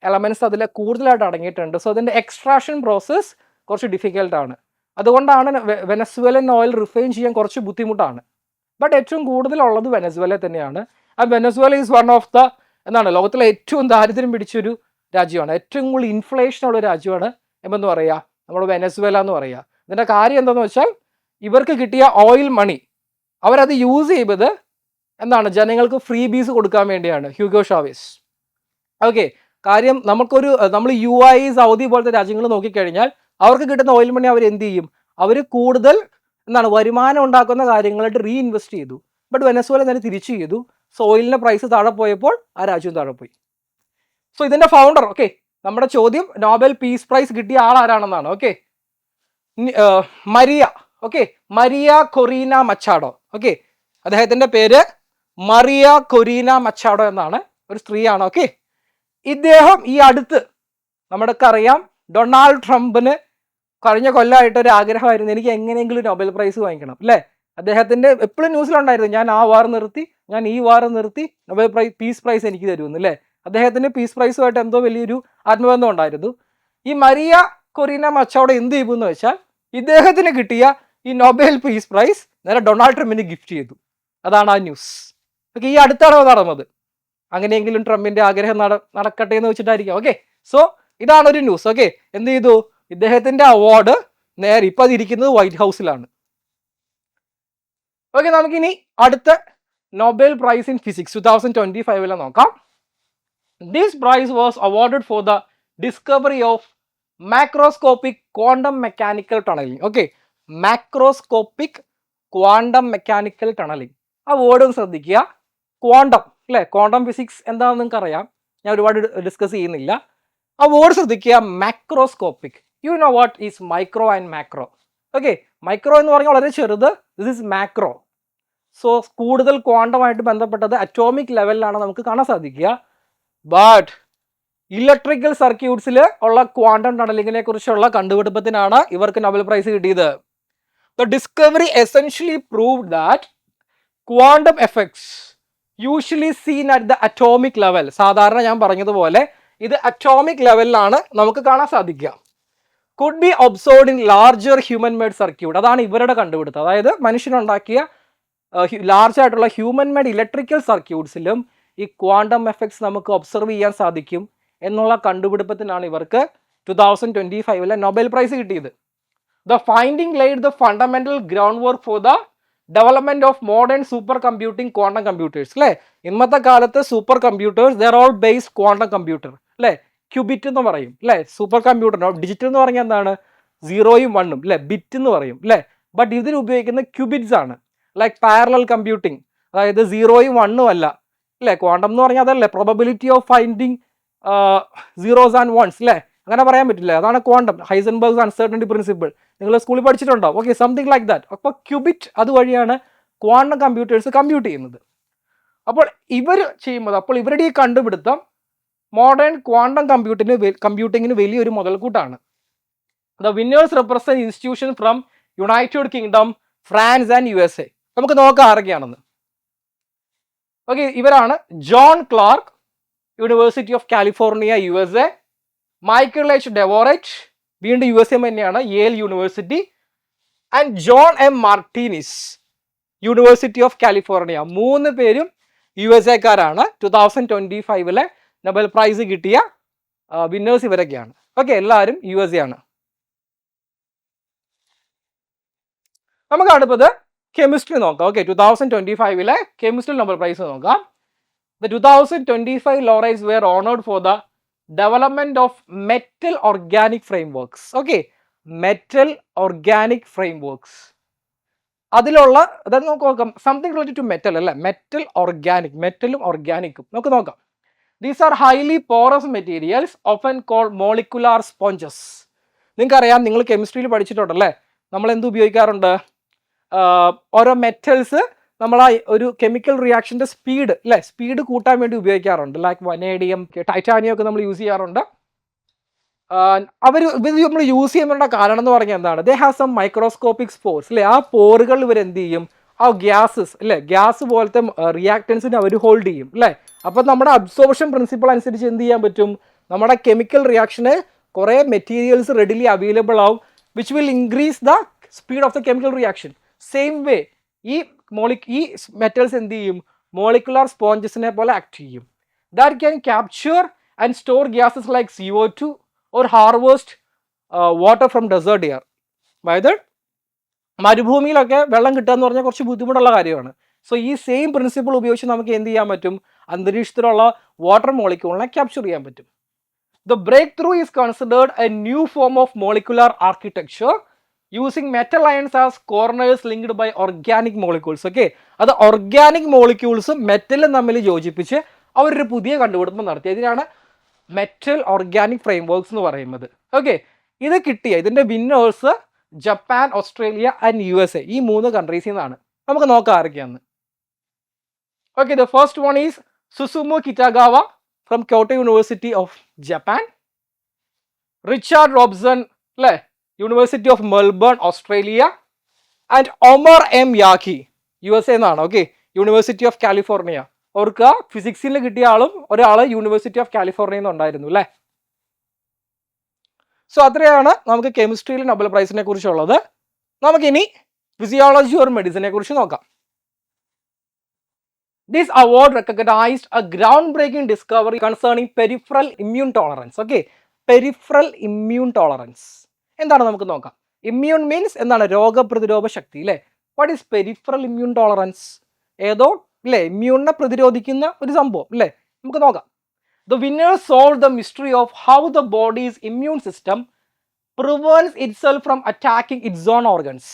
എലമെൻറ്റ്സ് അതിൽ കൂടുതലായിട്ട് അടങ്ങിയിട്ടുണ്ട്. സോ അതിൻ്റെ എക്സ്ട്രാക്ഷൻ പ്രോസസ്സ് കുറച്ച് ഡിഫിക്കൽട്ടാണ്. അതുകൊണ്ടാണ് വെനസ്വേലൻ ഓയിൽ റിഫൈൻ ചെയ്യാൻ കുറച്ച് ബുദ്ധിമുട്ടാണ്. ബട്ട് ഏറ്റവും കൂടുതലുള്ളത് വെനസ്വേല തന്നെയാണ്. And Venezuela is one of the, എന്താണ്, ലോകത്തിലെ ഏറ്റവും ദാരിദ്ര്യം പിടിച്ചൊരു രാജ്യമാണ്, ഏറ്റവും കൂടുതൽ ഇൻഫ്ലേഷൻ ഉള്ള രാജ്യമാണ് എന്ന് പറയുക നമ്മൾ വെനസ്വേല എന്ന് പറയുക. ഇതിൻ്റെ കാര്യം എന്താണെന്ന് വെച്ചാൽ, ഇവർക്ക് കിട്ടിയ ഓയിൽ മണി അവരത് യൂസ് ചെയ്തത് എന്താണ്, ജനങ്ങൾക്ക് ഫ്രീ ബീസ് കൊടുക്കാൻ വേണ്ടിയാണ്, ഹ്യൂഗോ ഷാവേസ്. ഓക്കെ, കാര്യം നമ്മൾ UAE, സൗദി പോലത്തെ രാജ്യങ്ങൾ നോക്കിക്കഴിഞ്ഞാൽ അവർക്ക് കിട്ടുന്ന ഓയിൽ മണി അവർ എന്ത് ചെയ്യും, അവർ കൂടുതൽ എന്താണ് വരുമാനം ഉണ്ടാക്കുന്ന കാര്യങ്ങളായിട്ട് റീഇൻവെസ്റ്റ് ചെയ്തു. ബട്ട് വെനസ്വേല തന്നെ തിരിച്ചു ചെയ്തു. സോ ഓയിലിൻ്റെ പ്രൈസ് താഴെ പോയപ്പോൾ ആ രാജ്യം താഴെ പോയി. സോ ഇതിന്റെ ഫൗണ്ടർ, ഓക്കെ, നമ്മുടെ ചോദ്യം നോബൽ പീസ് പ്രൈസ് കിട്ടിയ ആളാരാണെന്നാണ്. Okay, Maria, okay, Maria Corina Machado. Okay, അദ്ദേഹത്തിന്റെ പേര് മറിയ കൊറീന മച്ചാഡോ എന്നാണ്, ഒരു സ്ത്രീയാണ്. ഓക്കെ, ഇദ്ദേഹം ഈ അടുത്ത് നമ്മൾക്ക് അറിയാം ഡൊണാൾഡ് ട്രംപിന് കഴിഞ്ഞ കൊല്ലമായിട്ട് ഒരു ആഗ്രഹമായിരുന്നു, എനിക്ക് എങ്ങനെയെങ്കിലും നൊബേൽ പ്രൈസ് വാങ്ങിക്കണം, അല്ലേ? അദ്ദേഹത്തിന്റെ എപ്പോഴും ന്യൂസിലുണ്ടായിരുന്നു, ഞാൻ ആ വാർ നിർത്തി, ഞാൻ ഈ വാർ നിർത്തി, നൊബേൽ പീസ് പ്രൈസ് എനിക്ക് തരുമെന്ന്, അല്ലേ? അദ്ദേഹത്തിന് പീസ് പ്രൈസുമായിട്ട് എന്തോ വലിയൊരു ആത്മബന്ധം ഉണ്ടായിരുന്നു. ഈ മരിയ കൊറീന മച്ചാഡോ എന്ത് ചെയ്യുമെന്ന് വെച്ചാൽ ഇദ്ദേഹത്തിന് കിട്ടിയ ഈ നൊബേൽ പീസ് പ്രൈസ് നേരെ ഡൊണാൾഡ് ട്രംപിന് ഗിഫ്റ്റ് ചെയ്തു. അതാണ് ആ ന്യൂസ്. ഓക്കെ, ഈ അടുത്താണ് നടന്നത്. അങ്ങനെയെങ്കിലും ട്രംപിന്റെ ആഗ്രഹം നടക്കട്ടെ എന്ന് വെച്ചിട്ടായിരിക്കും. ഓക്കെ, സോ ഇതാണ് ഒരു ന്യൂസ്. ഓക്കെ, എന്ത് ചെയ്തു, ഇദ്ദേഹത്തിന്റെ അവാർഡ് നേരെ ഇപ്പൊ അതിരിക്കുന്നത് വൈറ്റ് ഹൗസിലാണ്. ഓക്കെ, നമുക്കിനി അടുത്ത നൊബേൽ പ്രൈസ് ഇൻ ഫിസിക്സ് 2025 നോക്കാം. This prize was awarded for the discovery of macroscopic quantum mechanical tunnelling. Okay, macroscopic quantum mechanical tunnelling. ആ വേർഡ് ശ്രദ്ധിക്കുക, ക്വാണ്ടം, അല്ലേ? ക്വാണ്ടം ഫിസിക്സ് എന്താണെന്ന് നിങ്ങൾക്ക് അറിയാം, ഞാൻ ഒരുപാട് ഡിസ്കസ് ചെയ്യുന്നില്ല. ആ വേർഡ് ശ്രദ്ധിക്കുക, macroscopic. You know what is micro and macro. Okay, micro എന്ന് പറഞ്ഞാൽ വളരെ ചെറുത്, ദിസ് ഇസ് മാക്രോ. സോ കൂടുതൽ ക്വാണ്ടമായിട്ട് ബന്ധപ്പെട്ടത് അറ്റോമിക് ലെവലിലാണ് നമുക്ക് കാണാൻ സാധിക്കുക. ബട്ട് ഇലക്ട്രിക്കൽ സർക്യൂട്ട്സിൽ ഉള്ള ക്വാണ്ടം ടണലിങ്ങിനെ കുറിച്ചുള്ള കണ്ടുപിടുത്തത്തിനാണ് ഇവർക്ക് നൊബേൽ പ്രൈസ് കിട്ടിയത്. The discovery essentially proved that quantum effects usually seen at the atomic level. സാധാരണ ഞാൻ പറഞ്ഞതുപോലെ ഇത് അറ്റോമിക് ലെവലിലാണ് നമുക്ക് കാണാൻ സാധിക്കുക. Could be observed in larger human made circuit. അതാണ് ഇവരുടെ കണ്ടുപിടുത്തം. അതായത് മനുഷ്യനുണ്ടാക്കിയ ലാർജ് ആയിട്ടുള്ള ഹ്യൂമൻ മെയ്ഡ് ഇലക്ട്രിക്കൽ സർക്യൂട്ട്സിലും ഈ ക്വാണ്ടം എഫക്ട്സ് നമുക്ക് ഒബ്സർവ് ചെയ്യാൻ സാധിക്കും എന്നുള്ള കണ്ടുപിടുത്തത്തിനാണ് ഇവർക്ക് 2025 നൊബേൽ പ്രൈസ് കിട്ടിയത്. The finding laid the fundamental ground work for the development of modern super computing quantum computers. അല്ലേ? ഇന്നത്തെ കാലത്ത് super computers there all based quantum computer. അല്ലേ? ക്യൂബിറ്റ് എന്ന് പറയും, അല്ലേ? Super computer. ഡിജിറ്റൽ എന്ന് പറഞ്ഞാൽ എന്താണ്? 0യും 1ഉം, അല്ലേ? ബിറ്റ് എന്ന് പറയും, അല്ലേ? ബട്ട് ഇതിൽ ഉപയോഗിക്കുന്ന ക്യൂബിറ്റ്സ് ആണ്. ലൈക്ക് പാരലൽ കമ്പ്യൂട്ടിംഗ്, അതായത് 0യും 1ഉം അല്ല, അല്ലേ? ക്വാണ്ടം എന്ന് പറഞ്ഞാൽ അതല്ലേ, probability of finding zeros and ones, അല്ലേ? അങ്ങനെ പറയാൻ പറ്റില്ല. അതാണ് ക്വാണ്ടം, ഹൈസൻബർഗ്സ് അൺസർട്ടനിറ്റി പ്രിൻസിപ്പിൾ. നിങ്ങൾ സ്കൂളിൽ പഠിച്ചിട്ടുണ്ടോ? Okay, something like that. അപ്പോൾ ക്യൂബിറ്റ് അതുവഴിയാണ് ക്വാണ്ടം കമ്പ്യൂട്ടേഴ്സ് കമ്പ്യൂട്ട് ചെയ്യുന്നത്. അപ്പോൾ ഇവർ ചെയ്യുന്നത്, അപ്പോൾ ഇവരുടെ ഈ കണ്ടുപിടുത്തം മോഡേൺ ക്വാണ്ടം കമ്പ്യൂട്ടിങ്ങിന് വലിയൊരു മുതൽക്കൂട്ടാണ്. The winners represent institution from United Kingdom, France and USA. നമുക്ക് നോക്കാം ആരൊക്കെയാണെന്ന്. ഓക്കെ, ഇവരാണ് John Clarke, university of California, USA. Michael H. Devoret, വീണ്ടും USA തന്നെയാണ്, Yale university. And John M. Martinis, university of California. 3 പേരും USA-ക്കാരാണ്. 2025 നൊബേൽ പ്രൈസ് കിട്ടിയ winners ഇവരൊക്കെയാണ്. ഓക്കെ, എല്ലാവരും USA ആണ്. നമുക്ക് അടുത്തത് കെമിസ്ട്രി നോക്കാം. ഓക്കെ, 2025 കെമിസ്ട്രി നൊബേൽ പ്രൈസ് നോക്കാം. The 2025 laureates were honored for the development of metal organic frameworks. Okay, metal organic frameworks. അതിലുള്ള അതായത് നമുക്ക് നോക്കാം, സംതിങ് റിലേറ്റഡ് ടു മെറ്റൽ, അല്ലേ? മെറ്റൽ ഓർഗാനിക്, മെറ്റലും ഓർഗാനിക്കും നമുക്ക് നോക്കാം. These are highly porous materials often called molecular sponges. നിങ്ങൾക്കറിയാം, നിങ്ങൾ കെമിസ്ട്രിയിൽ പഠിച്ചിട്ടുണ്ടല്ലേ, നമ്മൾ എന്ത് ഉപയോഗിക്കാറുണ്ട്? ഓരോ മെറ്റൽസ് നമ്മൾ ആ ഒരു കെമിക്കൽ റിയാക്ഷൻ്റെ സ്പീഡ്, അല്ലേ, സ്പീഡ് കൂട്ടാൻ വേണ്ടി ഉപയോഗിക്കാറുണ്ട്. ലൈക്ക് വനേഡിയം, ടൈറ്റാനിയം ഒക്കെ നമ്മൾ യൂസ് ചെയ്യാറുണ്ട്. ഇത് നമ്മൾ യൂസ് ചെയ്യുന്നതിൻ്റെ കാരണം എന്ന് പറഞ്ഞാൽ എന്താണ്? They have some microscopic spores, അല്ലേ? ആ പോറുകൾ ഇവരെന്ത് ചെയ്യും? ആ ഗ്യാസസ്, അല്ലേ, ഗ്യാസ് പോലത്തെ റിയാക്ടൻസിനെ അവർ ഹോൾഡ് ചെയ്യും, അല്ലേ? അപ്പോൾ നമ്മുടെ അബ്സോർപ്ഷൻ പ്രിൻസിപ്പിൾ അനുസരിച്ച് എന്ത് ചെയ്യാൻ പറ്റും? നമ്മുടെ കെമിക്കൽ റിയാക്ഷന് കുറേ മെറ്റീരിയൽസ് റെഡിലി അവൈലബിൾ ആവും, which will increase the speed of the chemical reaction. Same way ഈ മെറ്റൽസ് എന്ത് ചെയ്യും? മോളിക്കുലാർ സ്പോഞ്ചസിനെ പോലെ ആക്ട് ചെയ്യും. That can capture and store gases like CO2 or harvest water from desert air. അതായത് മരുഭൂമിയിലൊക്കെ വെള്ളം കിട്ടുക എന്ന് പറഞ്ഞാൽ കുറച്ച് ബുദ്ധിമുട്ടുള്ള കാര്യമാണ്. സോ ഈ സെയിം പ്രിൻസിപ്പിൾ ഉപയോഗിച്ച് നമുക്ക് എന്ത് ചെയ്യാൻ പറ്റും? അന്തരീക്ഷത്തിലുള്ള വാട്ടർ മോളിക്യൂളിനെ ക്യാപ്ചർ ചെയ്യാൻ പറ്റും. The breakthrough is considered a new form of molecular architecture using metal ions as corners linked by organic molecules. Okay, അത് ഓർഗാനിക് മോളിക്യൂൾസും മെറ്റലും തമ്മിൽ യോജിപ്പിച്ച് അവരൊരു പുതിയ കണ്ടുപിടുത്തം നടത്തി. ഇതിനാണ് മെറ്റൽ ഓർഗാനിക് ഫ്രെയിംവർക്ക്സ് എന്ന് പറയുന്നത്. ഓക്കെ, ഇത് കിട്ടിയ ഇതിൻ്റെ winners Japan, Australia and USA, ഈ 3 കൺട്രീസിൽ നിന്നാണ്. നമുക്ക് നോക്കാം ആരൊക്കെയാന്ന്. Okay, the first one is Susumu Kitagawa from Kyoto university of Japan. Richard Robson അല്ലേ, university of Melbourne, Australia. And Omar M Yaghi, USA എന്നാണ്. Okay, university of California. അവർക്ക് ഫിസിക്സിൽ കിട്ടിയ ആളും ഒരാൾ യൂണിവേഴ്സിറ്റി ഓഫ് കാലിഫോർണിയയിൽ നിന്ന് ഉണ്ടായിരുന്നു അല്ലേ. സോ അത്രയാണ് നമുക്ക് കെമിസ്ട്രിയിൽ നൊബേൽ പ്രൈസിനെ കുറിച്ചുള്ളത്. നമുക്കിനി ഫിസിയോളജി ഓർ മെഡിസിനെ കുറിച്ച് നോക്കാം. This award recognised a ground breaking discovery concerning peripheral immune tolerance. Okay, peripheral immune tolerance എന്താണ് നമുക്ക് നോക്കാം. ഇമ്മ്യൂൺ മീൻസ് എന്താണ്, രോഗപ്രതിരോധ ശക്തി അല്ലേ. What is peripheral immune tolerance? ഏതോ അല്ലേ ഇമ്മ്യൂണിനെ പ്രതിരോധിക്കുന്ന ഒരു സംഭവം അല്ലേ. നമുക്ക് നോക്കാം. The winner solved the mystery of how the body's immune system prevents itself from attacking its own organs.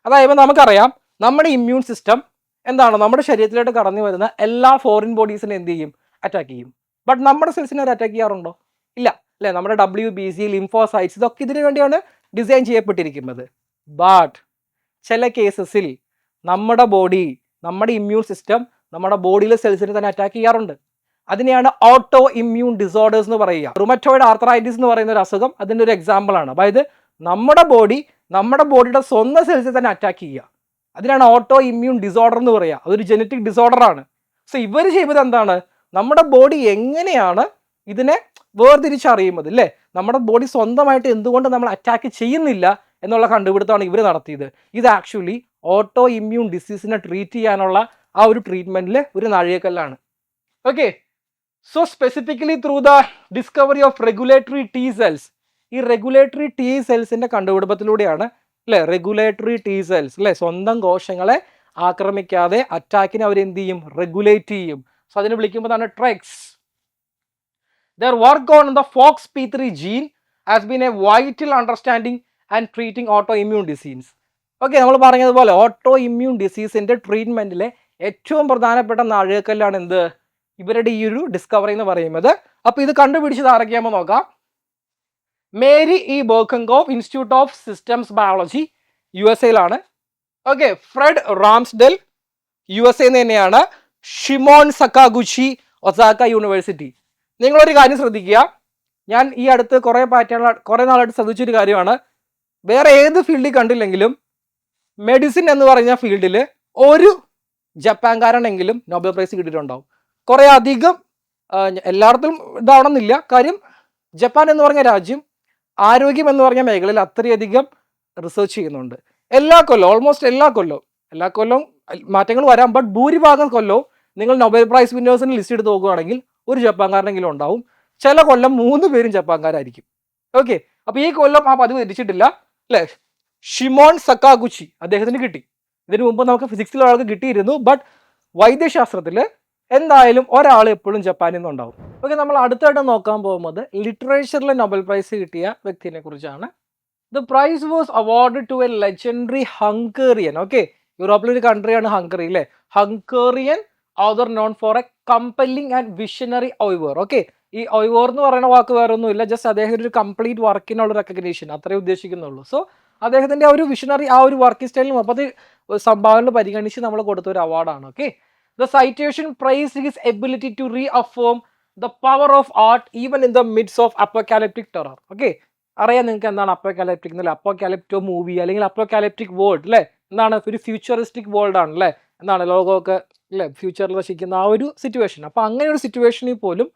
അതായത് നമുക്കറിയാം നമ്മുടെ ഇമ്മ്യൂൺ സിസ്റ്റം എന്താണ്, നമ്മുടെ ശരീരത്തിലോട്ട് കടന്നു വരുന്ന എല്ലാ ഫോറിൻ ബോഡീസിനെ എന്ത് ചെയ്യും, അറ്റാക്ക് ചെയ്യും. ബട്ട് നമ്മുടെ സെൽസിനെ അത് അറ്റാക്ക് ചെയ്യാറുണ്ടോ? ഇല്ല അല്ലേ. നമ്മുടെ WBC, ലിംഫോസൈറ്റ്സ് ഇതൊക്കെ ഇതിനു വേണ്ടിയാണ് ഡിസൈൻ ചെയ്യപ്പെട്ടിരിക്കുന്നത്. ബട്ട് ചില കേസസിൽ നമ്മുടെ ബോഡി, നമ്മുടെ ഇമ്മ്യൂൺ സിസ്റ്റം നമ്മുടെ ബോഡിയിലെ സെൽസിനെ തന്നെ അറ്റാക്ക് ചെയ്യാറുണ്ട്. അതിനെയാണ് ഓട്ടോ ഇമ്മ്യൂൺ ഡിസോർഡേഴ്സ് എന്ന് പറയുക. റുമറ്റോയിഡ് ആർത്രൈറ്റിസ് എന്ന് പറയുന്ന ഒരു അസുഖം അതിൻ്റെ ഒരു എക്സാമ്പിളാണ്. അതായത് നമ്മുടെ ബോഡിയുടെ സ്വന്തം സെൽസിനെ തന്നെ അറ്റാക്ക് ചെയ്യുക. അതിനാണ് ഓട്ടോ ഇമ്മ്യൂൺ ഡിസോർഡർ എന്ന് പറയുക. അതൊരു ജനറ്റിക് ഡിസോർഡറാണ്. സോ ഇവർ ചെയ്തത് എന്താണ്, നമ്മുടെ ബോഡി എങ്ങനെയാണ് ഇതിനെ വേർതിരിച്ചറിയുന്നത് അല്ലേ. നമ്മുടെ ബോഡി സ്വന്തമായിട്ട് എന്തുകൊണ്ട് നമ്മൾ അറ്റാക്ക് ചെയ്യുന്നില്ല എന്നുള്ള കണ്ടുപിടുത്തമാണ് ഇവർ നടത്തിയത്. ഇത് ആക്ച്വലി ഓട്ടോ ഇമ്മ്യൂൺ ഡിസീസിനെ ട്രീറ്റ് ചെയ്യാനുള്ള ആ ഒരു ട്രീറ്റ്മെൻറ്റിൽ ഒരു നാഴികക്കല്ലാണ്. Okay, so specifically through the discovery of regulatory T cells, ഈ റെഗുലേറ്ററി T സെൽസിൻ്റെ കണ്ടുപിടുത്തത്തിലൂടെയാണ് അല്ലേ റെഗുലേറ്ററി T സെൽസ് അല്ലേ സ്വന്തം കോശങ്ങളെ ആക്രമിക്കാതെ അറ്റാക്കിനെ അവരെന്ത് ചെയ്യും, റെഗുലേറ്റ് ചെയ്യും. സോ അതിനെ വിളിക്കുമ്പോഴാണ് treks. Their work on the FOXP3 gene has been a vital understanding and treating autoimmune disease. Okay, നമ്മൾ പറഞ്ഞതുപോലെ ഓട്ടോ ഇമ്മ്യൂൺ ഡിസീസിൻ്റെ ട്രീറ്റ്മെൻറ്റിലെ ഏറ്റവും പ്രധാനപ്പെട്ട നാഴികക്കല്ലാണ് എന്ത്, ഇവരുടെ ഈ ഒരു ഡിസ്കവറി എന്ന് പറയുന്നത്. അപ്പോൾ ഇത് കണ്ടുപിടിച്ചത് ആരൊക്കെയാകുമ്പോൾ നോക്കാം. Mary E Brunkow, institute of systems biology, USA okay. Fred Ramsdell, USA തന്നെയാണ്. Shimon Sakaguchi, Osaka university. നിങ്ങളൊരു കാര്യം ശ്രദ്ധിക്കുക, ഞാൻ ഈ അടുത്ത് കുറേ നാളായിട്ട് ശ്രദ്ധിച്ചൊരു കാര്യമാണ്, വേറെ ഏത് ഫീൽഡിൽ കണ്ടില്ലെങ്കിലും മെഡിസിൻ എന്ന് പറഞ്ഞ ഫീൽഡിൽ ഒരു ജപ്പാൻകാരനെങ്കിലും നൊബേൽ പ്രൈസ് കിട്ടിയിട്ടുണ്ടാവും. കുറേ അധികം, എല്ലായിടത്തും ഇതാവണമെന്നില്ല. കാര്യം ജപ്പാൻ എന്ന് പറഞ്ഞ രാജ്യം ആരോഗ്യം എന്ന് പറഞ്ഞ മേഖലയിൽ അത്രയധികം റിസർച്ച് ചെയ്യുന്നുണ്ട്. ഓൾമോസ്റ്റ് എല്ലാ കൊല്ലവും മാറ്റങ്ങൾ വരാം. ബട്ട് ഭൂരിഭാഗം കൊല്ലവും നിങ്ങൾ നൊബേൽ പ്രൈസ് വിന്നേഴ്സിന് ലിസ്റ്റ് എടുത്ത് നോക്കുകയാണെങ്കിൽ ഒരു ജപ്പാൻകാരനെങ്കിലും ഉണ്ടാവും. ചില കൊല്ലം 3 പേരും ജപ്പാൻകാരായിരിക്കും. ഓക്കെ, അപ്പോൾ ഈ കൊല്ലം ആ പതിവ് തിരിച്ചിട്ടില്ല അല്ലേ. ഷിമോൺ സക്കാഗുച്ചി അദ്ദേഹത്തിന് കിട്ടി. ഇതിനു മുമ്പ് നമുക്ക് ഫിസിക്സിൽ ഒരാൾക്ക് കിട്ടിയിരുന്നു. ബട്ട് വൈദ്യശാസ്ത്രത്തിൽ എന്തായാലും ഒരാൾ എപ്പോഴും ജപ്പാനിൽ നിന്നുണ്ടാവും. ഓക്കെ, നമ്മൾ അടുത്തായിട്ട് നോക്കാൻ പോകുന്നത് ലിറ്ററേച്ചറിലെ നൊബേൽ പ്രൈസ് കിട്ടിയ വ്യക്തിനെ കുറിച്ചാണ്. The prize was award to a legendary Hungarian. Okay, യൂറോപ്പിലൊരു കൺട്രിയാണ് ഹംഗറി അല്ലേ. Hungarian author known for a compelling and visionary oeuvre. Okay, ഈ ഒയ്വർ എന്ന് പറയുന്ന വാക്ക് വേറെ ഒന്നുമില്ല, ജസ്റ്റ് അദ്ദേഹത്തിൻ്റെ ഒരു കംപ്ലീറ്റ് വർക്കിനുള്ള റെക്കഗ്നേഷൻ അത്രേ ഉദ്ദേശിക്കുന്നുള്ളൂ. സോ അദ്ദേഹത്തിൻ്റെ ആ ഒരു വിഷനറി, ആ ഒരു വർക്കിംഗ് സ്റ്റൈലിൽ 30 സംഭാവനകൾ പരിഗണിച്ച് നമ്മൾ കൊടുത്ത ഒരു അവാർഡാണ്. Okay, the citation prize his ability to reaffirm the power of art even in the midst of apocalyptic terror. Okay, അറിയാം നിങ്ങൾക്ക് എന്താണ് അപ്പോകാലിപ്റ്റിക് എന്നല്ലേ, അപ്പോകാലിപ്റ്റോ മൂവി അല്ലെങ്കിൽ അപ്പോകാലിപ്റ്റിക് വേൾഡ് അല്ലേ. എന്താണ്, ഒരു ഫ്യൂച്ചറിസ്റ്റിക് വേൾഡ് ആണ് അല്ലേ. എന്താണ്, ലോകമൊക്കെ അല്ലേ ഫ്യൂച്ചറിൽ നശിക്കുന്ന ആ ഒരു സിറ്റുവേഷൻ. അപ്പോൾ അങ്ങനെ ഒരു സിറ്റുവേഷനിൽ പോലും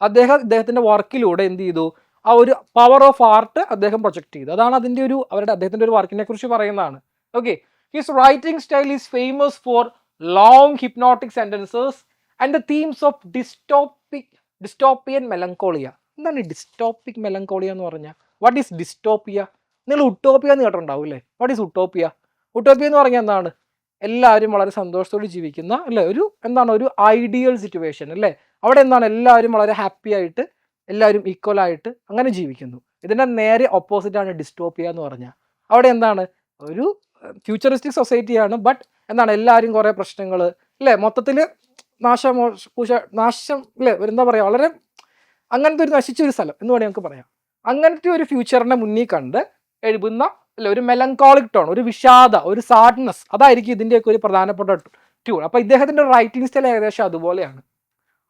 അദ്ദേഹത്തിൻ്റെ വർക്കിലൂടെ എന്ത് ചെയ്തു, ആ ഒരു പവർ ഓഫ് ആർട്ട് അദ്ദേഹം പ്രൊജക്റ്റ് ചെയ്തു. അതാണ് അതിൻ്റെ ഒരു അദ്ദേഹത്തിൻ്റെ ഒരു വർക്കിനെ കുറിച്ച് പറയുന്നതാണ്. Okay, his writing style is famous for long hypnotic sentences and the themes of dystopian melancholia. എന്താണ് ഡിസ്റ്റോപ്പിക് മെലങ്കോളിയ എന്ന് പറഞ്ഞാൽ? What is dystopia? നിങ്ങൾ ഉട്ടോപ്പിയ എന്ന് കേട്ടിട്ടുണ്ടാവും അല്ലേ. What is utopia? ഉട്ടോപ്പിയ എന്ന് പറഞ്ഞാൽ എന്താണ്, എല്ലാവരും വളരെ സന്തോഷത്തോടെ ജീവിക്കുന്ന അല്ലേ, ഒരു ഐഡിയൽ സിറ്റുവേഷൻ അല്ലേ. അവിടെ എന്താണ്, എല്ലാവരും വളരെ ഹാപ്പി ആയിട്ട് എല്ലാവരും ഈക്വലായിട്ട് അങ്ങനെ ജീവിക്കുന്നു. ഇതിൻ്റെ നേരെ ഓപ്പോസിറ്റാണ് ഡിസ്റ്റോപ്പിയ എന്ന് പറഞ്ഞാൽ. അവിടെ എന്താണ്, ഒരു ഫ്യൂച്ചറിസ്റ്റിക് സൊസൈറ്റിയാണ്. ബട്ട് എന്താണ്, എല്ലാവരും കുറേ പ്രശ്നങ്ങൾ അല്ലേ, മൊത്തത്തിൽ നാശം അല്ലേ, എന്താ പറയുക, വളരെ അങ്ങനത്തെ ഒരു നശിച്ച ഒരു സ്ഥലം എന്ന് വേണമെങ്കിൽ നമുക്ക് പറയാം. അങ്ങനത്തെ ഒരു ഫ്യൂച്ചറിനെ മുന്നിൽ കണ്ട് എഴുതുന്ന അല്ല ഒരു മെലങ്കോളിക് ടോൺ, ഒരു വിഷാദ, ഒരു സാഡ്നെസ്, അതായിരിക്കും ഇതിൻ്റെയൊക്കെ ഒരു പ്രധാനപ്പെട്ട ട്യൂൺ. അപ്പോൾ ഇദ്ദേഹത്തിൻ്റെ റൈറ്റിംഗ് സ്റ്റൈൽ ഏകദേശം അതുപോലെയാണ്.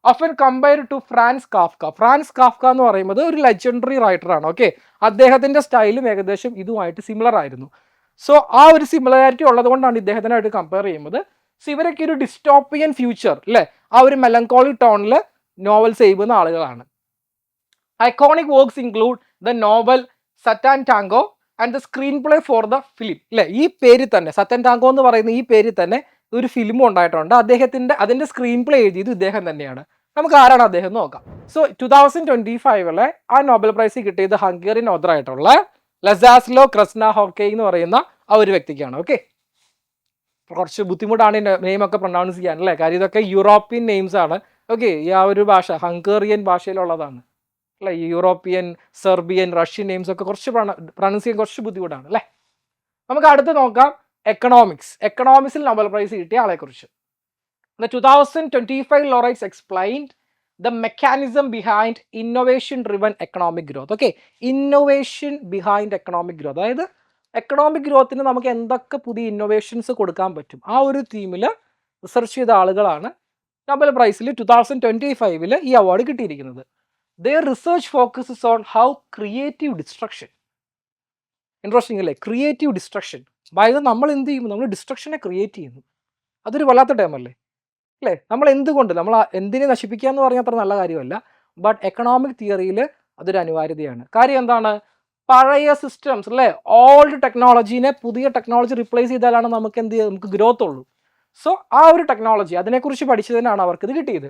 often compared to France Kafka. France Kafka എന്ന് പറയുന്നത് ഒരു ലെജൻഡറി റൈറ്ററാണ്. ഓക്കെ, അദ്ദേഹത്തിൻ്റെ സ്റ്റൈലും ഏകദേശം ഇതുമായിട്ട് സിമിലർ ആയിരുന്നു. സോ ആ ഒരു സിമിലാരിറ്റി ഉള്ളത് കൊണ്ടാണ് ഇദ്ദേഹത്തിനായിട്ട് കമ്പയർ ചെയ്യുന്നത്. സോ ഇവരൊക്കെ ഒരു ഡിസ്റ്റോപ്പിയൻ ഫ്യൂച്ചർ അല്ലേ, ആ ഒരു മെലങ്കോളിക് ടോണിൽ നോവൽസ് എഴുതുന്ന ആളുകളാണ്. Iconic works include the novel Satan Tango and the screenplay for the film. അല്ലേ, ഈ പേരിൽ തന്നെ സറ്റാൻ ടാങ്കോ എന്ന് പറയുന്ന ഈ പേരിൽ തന്നെ ഒരു ഫിലിമും ഉണ്ടായിട്ടുണ്ട്. അതിൻ്റെ സ്ക്രീൻ പ്ലേ എഴുതിയത് ഇദ്ദേഹം തന്നെയാണ്. നമുക്ക് ആരാണ് അദ്ദേഹം നോക്കാം. സോ 2025 ആ നോബൽ പ്രൈസ് കിട്ടിയത് ഹംഗേറിയൻ ഓഥർ ആയിട്ടുള്ള ലസാസ്ലോ ക്രസ്നാഹോക്കെ എന്ന് പറയുന്ന ആ ഒരു വ്യക്തിക്കാണ്. ഓക്കെ, കുറച്ച് ബുദ്ധിമുട്ടാണ് നെയിമൊക്കെ പ്രൊനൗൺസ് ചെയ്യാൻ അല്ലേ, കാര്യം ഇതൊക്കെ യൂറോപ്യൻ നെയിംസ് ആണ്. ഓക്കെ, ഈ ആ ഒരു ഭാഷ ഹംഗേറിയൻ ഭാഷയിലുള്ളതാണ് അല്ലേ. യൂറോപ്യൻ, സെർബിയൻ, റഷ്യൻ നെയിംസ് ഒക്കെ കുറച്ച് പ്രൊനൗൺസ് ചെയ്യാൻ കുറച്ച് ബുദ്ധിമുട്ടാണ് അല്ലേ. നമുക്ക് അടുത്ത് നോക്കാം എക്കണോമിക്സിൽ നോബൽ പ്രൈസ് കിട്ടിയ ആളെക്കുറിച്ച്. The 2025 laureates explained the mechanism behind innovation driven economic growth. Okay, innovation behind economic growth, അതായത് എക്കണോമിക് ഗ്രോത്തിന് നമുക്ക് എന്തൊക്കെ പുതിയ ഇന്നോവേഷൻസ് കൊടുക്കാൻ പറ്റും, ആ ഒരു തീമിൽ റിസർച്ച് ചെയ്ത ആളുകളാണ് നോബൽ പ്രൈസിൽ 2025 ഈ അവാർഡ് കിട്ടിയിരിക്കുന്നത്. Their research focuses on how creative destruction, interesting അല്ലേ, ക്രിയേറ്റീവ് ഡിസ്ട്രക്ഷൻ, അതായത് നമ്മൾ എന്ത് ചെയ്യുമ്പോൾ നമ്മൾ ഡിസ്ട്രക്ഷനെ ക്രിയേറ്റ് ചെയ്യുന്നു. അതൊരു വല്ലാത്ത ടൈമല്ലേ അല്ലേ. നമ്മൾ എന്തുകൊണ്ട് നമ്മൾ എന്തിനെ നശിപ്പിക്കുക എന്ന് പറഞ്ഞാൽ അത്ര നല്ല കാര്യമല്ല, ബട്ട് എക്കണോമിക് തിയറിയിൽ അതൊരു അനിവാര്യതയാണ്. കാര്യം എന്താണ്, പഴയ സിസ്റ്റംസ് അല്ലേ, ഓൾഡ് ടെക്നോളജീനെ പുതിയ ടെക്നോളജി റിപ്ലേസ് ചെയ്താലാണ് നമുക്ക് എന്ത് ചെയ്യുക, നമുക്ക് ഗ്രോത്ത് ഉള്ളൂ. സോ ആ ഒരു ടെക്നോളജി അതിനെക്കുറിച്ച് പഠിച്ചതിനാണ് അവർക്കിത് കിട്ടിയത്.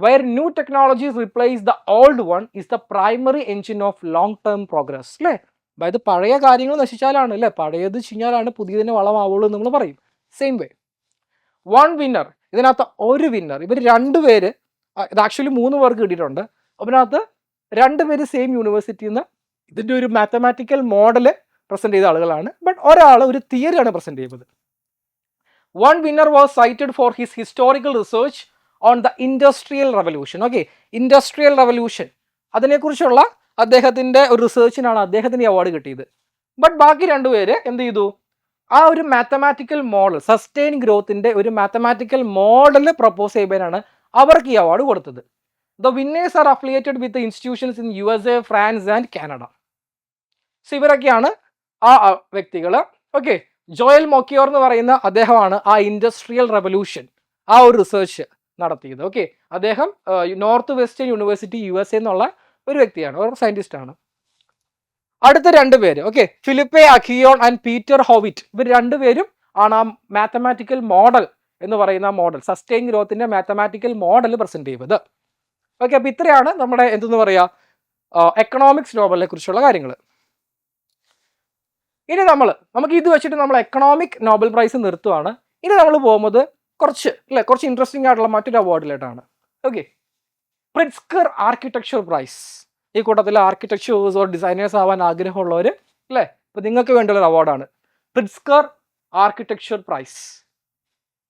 where new technologies replace the old one is the primary engine of long term progress. അല്ലേ, അതായത് പഴയ കാര്യങ്ങൾ നശിച്ചാലാണ് അല്ലേ, പഴയത് ചിഞ്ഞാലാണ് പുതിയതിന് വളമാവുള്ളൂ എന്ന് നമ്മൾ പറയും. സെയിം വേ വൺ വിന്നർ, ഇതിനകത്ത് ഒരു വിന്നർ, ഇവർ രണ്ടുപേര്, ഇത് ആക്ച്വലി 3 പേർക്ക് കിട്ടിയിട്ടുണ്ട്. അതിനകത്ത് 2 പേര് സെയിം യൂണിവേഴ്സിറ്റിയിൽ നിന്ന് ഇതിൻ്റെ ഒരു മാത്തമാറ്റിക്കൽ മോഡൽ പ്രസൻറ്റ് ചെയ്ത ആളുകളാണ്, ബട്ട് ഒരാൾ ഒരു തിയറിയാണ് പ്രസൻറ്റ് ചെയ്യുന്നത്. One winner was cited for his historical research on the industrial revolution. Okay, industrial revolution അതിനെക്കുറിച്ചുള്ള അദ്ദേഹത്തിൻ്റെ ഒരു റിസർച്ചിനാണ് അദ്ദേഹത്തിന് ഈ അവാർഡ് കിട്ടിയത്. ബട്ട് ബാക്കി 2 പേര് എന്ത് ചെയ്തു, ആ ഒരു മാത്തമാറ്റിക്കൽ മോഡൽ, സസ്റ്റെയിൻ ഗ്രോത്തിൻ്റെ ഒരു മാത്തമാറ്റിക്കൽ മോഡൽ പ്രപ്പോസ് ചെയ്യുമ്പോഴാണ് അവർക്ക് ഈ അവാർഡ് കൊടുത്തത്. The winners are affiliated with institutions in USA, France and Canada. So ഇവരൊക്കെയാണ് ആ വ്യക്തികൾ. ഓക്കെ, ജോയൽ മൊക്കിയോർ എന്ന് പറയുന്ന അദ്ദേഹമാണ് ആ ഇൻഡസ്ട്രിയൽ റെവല്യൂഷൻ ആ ഒരു റിസർച്ച് നടത്തിയത്. ഓക്കെ, അദ്ദേഹം നോർത്ത് വെസ്റ്റേൺ യൂണിവേഴ്സിറ്റി USA എന്നുള്ള ഒരു വ്യക്തിയാണ്, ഒരു സയൻറ്റിസ്റ്റാണ്. അടുത്ത 2 പേര്, okay, Philippe Aghion and Peter Howitt, ഇവർ 2 പേരും ആണ് ആ മാത്തമാറ്റിക്കൽ മോഡൽ എന്ന് പറയുന്ന മോഡൽ, സസ്റ്റെയിൻ ഗ്രോത്തിൻ്റെ മാത്തമാറ്റിക്കൽ മോഡൽ പ്രസൻറ്റ് ചെയ്തത്. ഓക്കെ, അപ്പോൾ ഇത്രയാണ് നമ്മുടെ എന്തെന്ന് പറയുക എക്കണോമിക്സ് നോബലിനെ കുറിച്ചുള്ള കാര്യങ്ങൾ. ഇനി നമുക്ക് ഇത് വെച്ചിട്ട് നമ്മൾ എക്കണോമിക് നോബൽ പ്രൈസ് നിർത്തുവാണ്. ഇനി നമ്മൾ പോകുന്നത് കുറച്ച് ഇൻട്രസ്റ്റിംഗ് ആയിട്ടുള്ള മറ്റൊരു അവാർഡിലായിട്ടാണ്. Okay, Pritzker architecture prize. ഈ കൂട്ടത്തിൽ ആർക്കിടെക്ചേഴ്സ് ഓർ ഡിസൈനേഴ്സ് ആവാൻ ആഗ്രഹമുള്ളവർ അല്ലേ, ഇപ്പോൾ നിങ്ങൾക്ക് വേണ്ടിയുള്ള അവാർഡാണ് Pritzker architecture prize.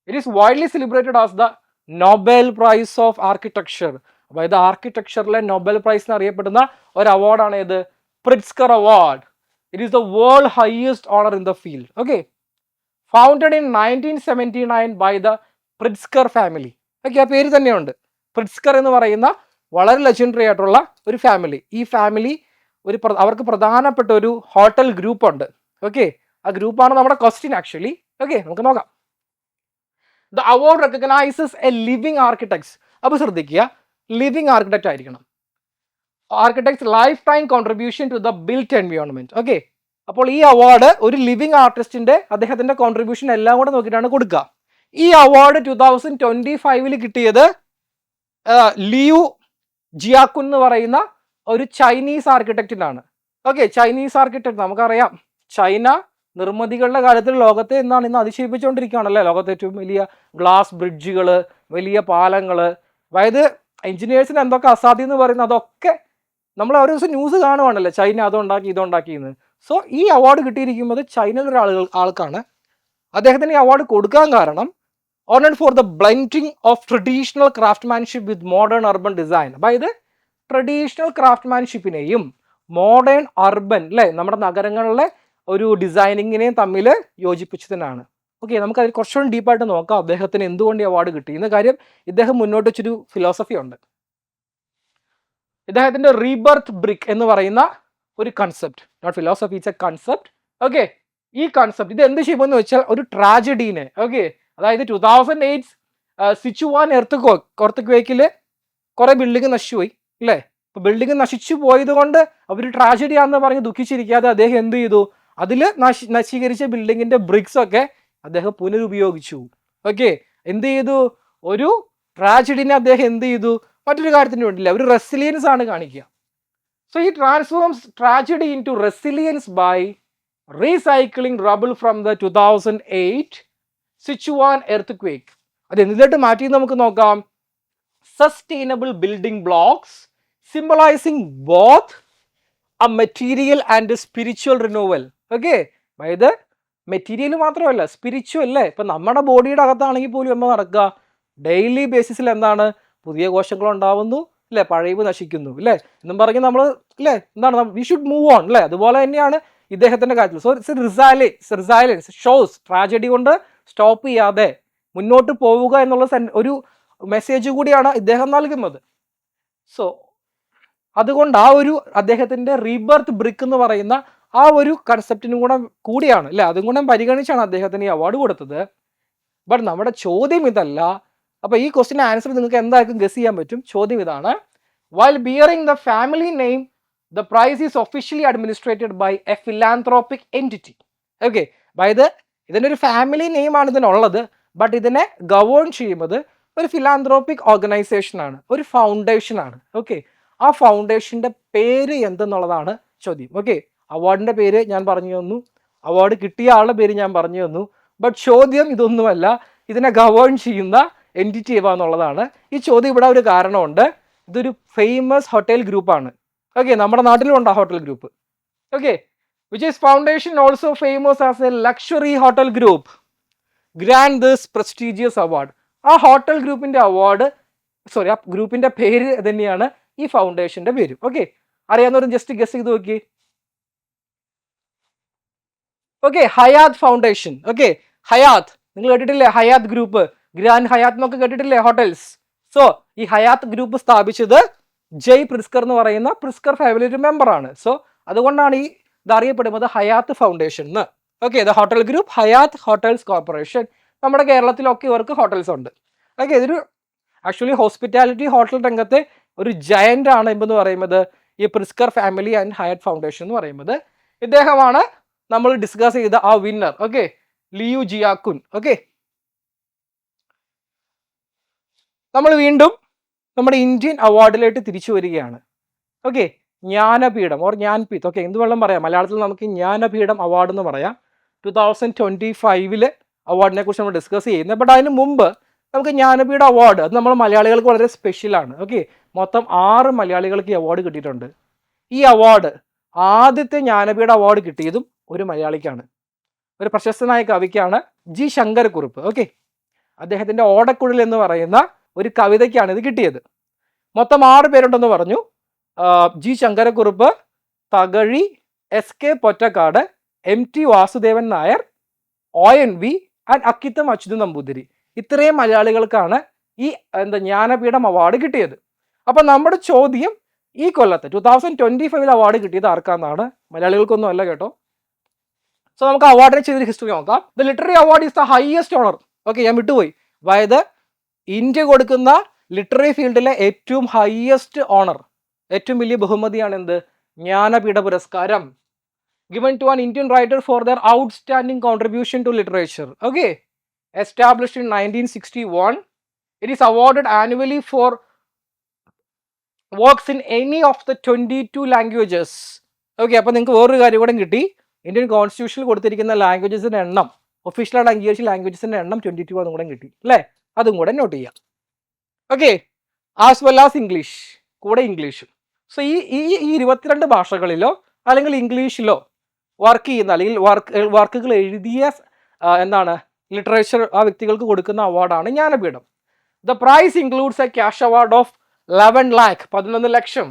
It is widely celebrated as the Nobel prize of architecture. അതായത് ആർക്കിടെക്ചറിലെ നോബൽ പ്രൈസ് എന്ന് അറിയപ്പെടുന്ന ഒരു അവാർഡാണ് ഇത് Pritzker award. It is the world highest honour in the field. Okay, founded in 1979 by the Pritzker family. Okay, ആ പേര് തന്നെയുണ്ട്, പ്രിറ്റ്സ്കർ എന്ന് പറയുന്ന വളരെ ലെജൻഡറി ആയിട്ടുള്ള ഒരു ഫാമിലി. ഈ ഫാമിലി അവർക്ക് പ്രധാനപ്പെട്ട ഒരു ഹോട്ടൽ ഗ്രൂപ്പ് ഉണ്ട്. ഓക്കെ, ആ ഗ്രൂപ്പാണ് നമ്മുടെ ക്വസ്റ്റ്യൻ ആക്ച്വലി. ഓക്കെ, നമുക്ക് നോക്കാം. The award recognises a living architects. അപ്പോൾ ശ്രദ്ധിക്കുക, ലിവിങ് ആർക്കിടെക്റ്റ് ആയിരിക്കണം. Architects lifetime contribution to the built environment. Okay, അപ്പോൾ ഈ അവാർഡ് ഒരു ലിവിങ് ആർട്ടിസ്റ്റിന്റെ അദ്ദേഹത്തിന്റെ കോൺട്രിബ്യൂഷൻ എല്ലാം കൂടെ നോക്കിയിട്ടാണ് കൊടുക്കുക. ഈ അവാർഡ് 2025 കിട്ടിയത് ലിയു ജിയാക്കുൻ എന്ന് പറയുന്ന ഒരു ചൈനീസ് ആർക്കിടെക്റ്റിനാണ്. ഓക്കെ, ചൈനീസ് ആർക്കിടെക്ട് നമുക്കറിയാം, ചൈന നിർമ്മിതികളുടെ കാര്യത്തിൽ ലോകത്തെ ഇന്ന് അതിശയിപ്പിച്ചുകൊണ്ടിരിക്കുകയാണല്ലേ. ലോകത്തെ ഏറ്റവും വലിയ ഗ്ലാസ് ബ്രിഡ്ജുകൾ, വലിയ പാലങ്ങൾ, അതായത് എഞ്ചിനീയേഴ്സിന് എന്തൊക്കെ അസാധ്യം എന്ന് പറയുന്നത് അതൊക്കെ നമ്മൾ ഓരോ ദിവസം ന്യൂസ് കാണുവാണല്ലേ, ചൈന അതുണ്ടാക്കി ഇതുണ്ടാക്കിയെന്ന്. സോ ഈ അവാർഡ് കിട്ടിയിരിക്കുന്നത് ചൈനയിലൊരു ആൾക്കാണ്. അദ്ദേഹത്തിന് ഈ അവാർഡ് കൊടുക്കാൻ കാരണം honored for the blending of traditional craftsmanship with modern urban design. അതായത് ട്രഡീഷണൽ ക്രാഫ്റ്റ്മാൻഷിപ്പിനെയും മോഡേൺ അർബൻ അല്ലേ നമ്മുടെ നഗരങ്ങളിലെ ഒരു ഡിസൈനിങ്ങിനെയും തമ്മിൽ യോജിപ്പിച്ചതിനാണ്. ഓക്കെ, നമുക്ക് അതിൽ കുറച്ചുകൂടി ഡീപ്പായിട്ട് നോക്കാം അദ്ദേഹത്തിന് എന്തുകൊണ്ട് ഈ അവാർഡ് കിട്ടി എന്ന കാര്യം. ഇദ്ദേഹം മുന്നോട്ട് വെച്ചൊരു ഫിലോസഫി ഉണ്ട്. ഇദ്ദേഹത്തിൻ്റെ റീബർത്ത് ബ്രിക്ക് എന്ന് പറയുന്ന ഒരു concept, not philosophy, it's a concept. Okay, ഈ കൺസെപ്റ്റ് ഇത് എന്ത് ചെയ്യുമെന്ന് വെച്ചാൽ ഒരു ട്രാജഡീനെ, ഓക്കെ, അതായത് 2008 സിച്ചുവാൻ എർത്ത് കുറേ ബിൽഡിംഗ് നശിച്ചുപോയി അല്ലേ. അപ്പോൾ ബിൽഡിംഗ് നശിച്ചു പോയത് കൊണ്ട് അവർ ട്രാജഡിയാണെന്ന് പറഞ്ഞ് ദുഃഖിച്ചിരിക്കാതെ അദ്ദേഹം എന്ത് ചെയ്തു, അതിൽ നശീകരിച്ച ബിൽഡിങ്ങിൻ്റെ ബ്രിക്സ് ഒക്കെ അദ്ദേഹം പുനരുപയോഗിച്ചു. ഓക്കെ, എന്ത് ചെയ്തു, ഒരു ട്രാജഡിനെ അദ്ദേഹം എന്ത് ചെയ്തു, മറ്റൊരു കാര്യത്തിന് വേണ്ടിയില്ല, ഒരു റെസിലിയൻസ് ആണ് കാണിക്കുക. സോ ഈ transforms tragedy into resilience by recycling rubble from the 2008 Sichuan earthquake. അത് എന്തിലോട്ട് മാറ്റി നമുക്ക് നോക്കാം. Sustainable building blocks symbolising both a material and spiritual renewal. Okay, അതായത് മെറ്റീരിയൽ മാത്രമല്ല സ്പിരിച്വൽ അല്ലേ. ഇപ്പം നമ്മുടെ ബോഡിയുടെ അകത്താണെങ്കിൽ പോലും നമ്മൾ നടക്കുക ഡെയിലി ബേസിസിൽ എന്താണ്, പുതിയ കോശങ്ങൾ ഉണ്ടാവുന്നു അല്ലേ, പഴയവ് നശിക്കുന്നു അല്ലേ എന്നും പറഞ്ഞ് നമ്മൾ അല്ലേ എന്താണ്, വി ഷുഡ് മൂവ് ഓൺ അല്ലേ. അതുപോലെ തന്നെയാണ് ഇദ്ദേഹത്തിൻ്റെ കാര്യത്തിൽ. So it's resilience shows tragedy കൊണ്ട് സ്റ്റോപ്പ് ചെയ്യാതെ മുന്നോട്ട് പോവുക എന്നുള്ള ഒരു മെസ്സേജ് കൂടിയാണ് ഇദ്ദേഹം നൽകുന്നത്. സോ അതുകൊണ്ട് ആ ഒരു അദ്ദേഹത്തിൻ്റെ റീബർത്ത് ബ്രിക്ക് എന്ന് പറയുന്ന ആ ഒരു കൺസെപ്റ്റിനും കൂടിയാണ് അല്ലേ, അതും കൂടെ പരിഗണിച്ചാണ് അദ്ദേഹത്തിന് ഈ അവാർഡ് കൊടുത്തത്. ബട്ട് നമ്മുടെ ചോദ്യം ഇതല്ല. അപ്പോൾ ഈ ക്വസ്റ്റിൻ്റെ ആൻസർ നിങ്ങൾക്ക് എന്തായാലും ഗസ് ചെയ്യാൻ പറ്റും. ചോദ്യം ഇതാണ്, while bearing the family name the prize is officially administered by a philanthropic entity. Okay, അതായത് ഇതിൻ്റെ ഒരു ഫാമിലി നെയിമാണ് ഇതിനുള്ളത്, ബട്ട് ഇതിനെ ഗവേൺ ചെയ്യുന്നത് ഒരു ഫിലാന്ത്രോപ്പിക് ഓർഗനൈസേഷനാണ്, ഒരു ഫൗണ്ടേഷനാണ്. ഓക്കെ, ആ ഫൗണ്ടേഷൻ്റെ പേര് എന്തെന്നുള്ളതാണ് ചോദ്യം. ഓക്കെ, അവാർഡിൻ്റെ പേര് ഞാൻ പറഞ്ഞു തന്നു, അവാർഡ് കിട്ടിയ ആളുടെ പേര് ഞാൻ പറഞ്ഞു തന്നു. ബട്ട് ചോദ്യം ഇതൊന്നുമല്ല, ഇതിനെ ഗവേൺ ചെയ്യുന്ന എൻറ്റിറ്റി ഏവാന്നുള്ളതാണ്. ഈ ചോദ്യം ഇവിടെ ഒരു കാരണമുണ്ട്. ഇതൊരു ഫേമസ് ഹോട്ടൽ ഗ്രൂപ്പാണ്. ഓക്കെ, നമ്മുടെ നാട്ടിലും ഉണ്ട് ആ hotel group. Okay, which is foundation also famous as a luxury hotel group grant this prestigious award. ആ ഹോട്ടൽ ഗ്രൂപ്പിൻ്റെ അവാർഡ് ആ ഗ്രൂപ്പിൻ്റെ പേര് തന്നെയാണ് ഈ ഫൗണ്ടേഷൻ്റെ പേര്. ഓക്കെ, അറിയാവുന്നവരും ജസ്റ്റ് ഗസ് ചെയ്ത് നോക്കി. Okay, Hyatt foundation. Okay, Hyatt നിങ്ങൾ കേട്ടിട്ടില്ലേ, ഹയാത്ത് ഗ്രൂപ്പ്, ഗ്രാൻഡ് ഹയാത്ത് എന്നൊക്കെ കേട്ടിട്ടില്ലേ ഹോട്ടൽസ്. സോ ഈ ഹയാത്ത് ഗ്രൂപ്പ് സ്ഥാപിച്ചത് ജയ് പ്രിസ്കർ എന്ന് പറയുന്ന പ്രിസ്കർ ഫാമിലി ഒരു മെമ്പറാണ്. സോ അതുകൊണ്ടാണ് ഈ ഇതറിയപ്പെടുന്നത് ഹയാത്ത് ഫൗണ്ടേഷൻ എന്ന്. Okay, the hotel group Hyatt hotels corporation. നമ്മുടെ കേരളത്തിലൊക്കെ ഇവർക്ക് ഹോട്ടൽസ് ഉണ്ട്. ഓക്കെ, ഇതൊരു ആക്ച്വലി ഹോസ്പിറ്റാലിറ്റി ഹോട്ടൽ രംഗത്തെ ഒരു ജയൻ്റ് ആണ് എന്ന് പറയുന്നത് ഈ Pritzker family and Hyatt foundation എന്ന് പറയുന്നത്. ഇദ്ദേഹമാണ് നമ്മൾ ഡിസ്കസ് ചെയ്ത ആ winner. Okay, Liu Jiakun. Okay, നമ്മൾ വീണ്ടും നമ്മുടെ ഇന്ത്യൻ അവാർഡിലേക്ക് തിരിച്ചു വരികയാണ്. Okay, Jnanapeetham or Jnanpith. Okay, എന്ത് വേണം പറയാം, മലയാളത്തിൽ നമുക്ക് ജ്ഞാനപീഠം അവാർഡ് എന്ന് പറയാം. 2025 അവാർഡിനെ കുറിച്ച് നമ്മൾ ഡിസ്കസ് ചെയ്യുന്നത്. ബട്ട് അതിന് മുമ്പ് നമുക്ക് ജ്ഞാനപീഠ അവാർഡ്, അത് നമ്മൾ മലയാളികൾക്ക് വളരെ സ്പെഷ്യലാണ്. ഓക്കെ, മൊത്തം 6 മലയാളികൾക്ക് ഈ അവാർഡ് കിട്ടിയിട്ടുണ്ട്. ഈ അവാർഡ് ആദ്യത്തെ ജ്ഞാനപീഠ അവാർഡ് കിട്ടിയതും ഒരു മലയാളിക്കാണ്, ഒരു പ്രശസ്തനായ കവിക്കാണ്, ജി ശങ്കരക്കുറുപ്പ്. ഓക്കെ, അദ്ദേഹത്തിൻ്റെ ഓടക്കുഴൽ എന്ന് പറയുന്ന ഒരു കവിതയ്ക്കാണ് ഇത് കിട്ടിയത്. മൊത്തം 6 പേരുണ്ടെന്ന് പറഞ്ഞു. G Sankarakurup, Thakazhi, SK Pottekkatt, MT Vasudevan Nair, ONV and Akkitham Achutha Namboothiri. ഇത്രയും മലയാളികൾക്കാണ് ഈ ജ്ഞാനപീഠം അവാർഡ് കിട്ടിയത്. അപ്പം നമ്മുടെ ചോദ്യം ഈ കൊല്ലത്തെ 2025 അവാർഡ് കിട്ടിയത് ആർക്കാന്നാണ്, മലയാളികൾക്കൊന്നും അല്ല കേട്ടോ. സോ നമുക്ക് അവാർഡിനെ ചെയ്തൊരു ഹിസ്റ്ററി നോക്കാം. The literary award is the highest honour. Okay, ഞാൻ വിട്ടുപോയി. അതായത് ഇന്ത്യ കൊടുക്കുന്ന ലിറ്റററി ഫീൽഡിലെ ഏറ്റവും ഹയസ്റ്റ് ഓണർ, ഏറ്റവും വലിയ ബഹുമതിയാണ് എന്ത്, ജ്ഞാനപീഠ പുരസ്കാരം. given to an Indian writer for their outstanding contribution to literature. Okay, established in 1961, it is awarded annually for works in any of the 22 languages. Okay, അപ്പോൾ നിങ്ങൾക്ക് വേറൊരു കാര്യം കൂടെ കിട്ടി. ഇന്ത്യൻ കോൺസ്റ്റിറ്റ്യൂഷനിൽ കൊടുത്തിരിക്കുന്ന ലാംഗ്വേജസിൻ്റെ എണ്ണം, ഒഫീഷ്യലായിട്ട് അംഗീകരിച്ച ലാംഗ്വേജസിൻ്റെ എണ്ണം 22 അതും കൂടെ കിട്ടി അല്ലേ, അതും കൂടെ നോട്ട് ചെയ്യാം. Okay, as well as English, കൂടെ ഇംഗ്ലീഷും. സോ ഈ 22 ഭാഷകളിലോ അല്ലെങ്കിൽ ഇംഗ്ലീഷിലോ വർക്ക് ചെയ്യുന്ന അല്ലെങ്കിൽ വർക്കുകൾ എഴുതിയ ലിറ്ററേച്ചർ ആ വ്യക്തികൾക്ക് കൊടുക്കുന്ന അവാർഡാണ് Jnanapeetham. The prize includes a cash award of 11 lakh 11 ലക്ഷം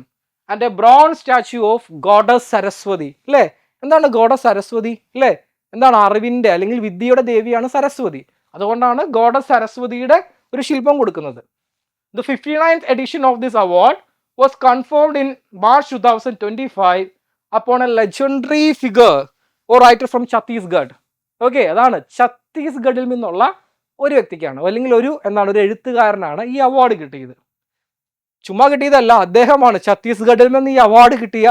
and a bronze statue of goddess Saraswati. അല്ലേ, എന്താണ് ഗോഡസ് സരസ്വതി? അല്ലേ, എന്താണ് അറിവിൻ്റെ അല്ലെങ്കിൽ വിദ്യയുടെ ദേവിയാണ് സരസ്വതി. അതുകൊണ്ടാണ് ഗോഡസ് സരസ്വതിയുടെ ഒരു ശില്പം കൊടുക്കുന്നത്. The 59th edition of this award was conferred in March 2025 upon a legendary figure or writer from Chhattisgarh. Okay, അതാണ് ഛത്തീസ്ഗഡിൽ നിന്നുള്ള ഒരു വ്യക്തിക്കാണ്, അല്ലെങ്കിൽ ഒരു എഴുത്തുകാരനാണ് ഈ അവാർഡ് കിട്ടിയത്. ചുമ്മാ കിട്ടിയതല്ല, അദ്ദേഹമാണ് ഛത്തീസ്ഗഡിൽ നിന്ന് ഈ അവാർഡ് കിട്ടിയ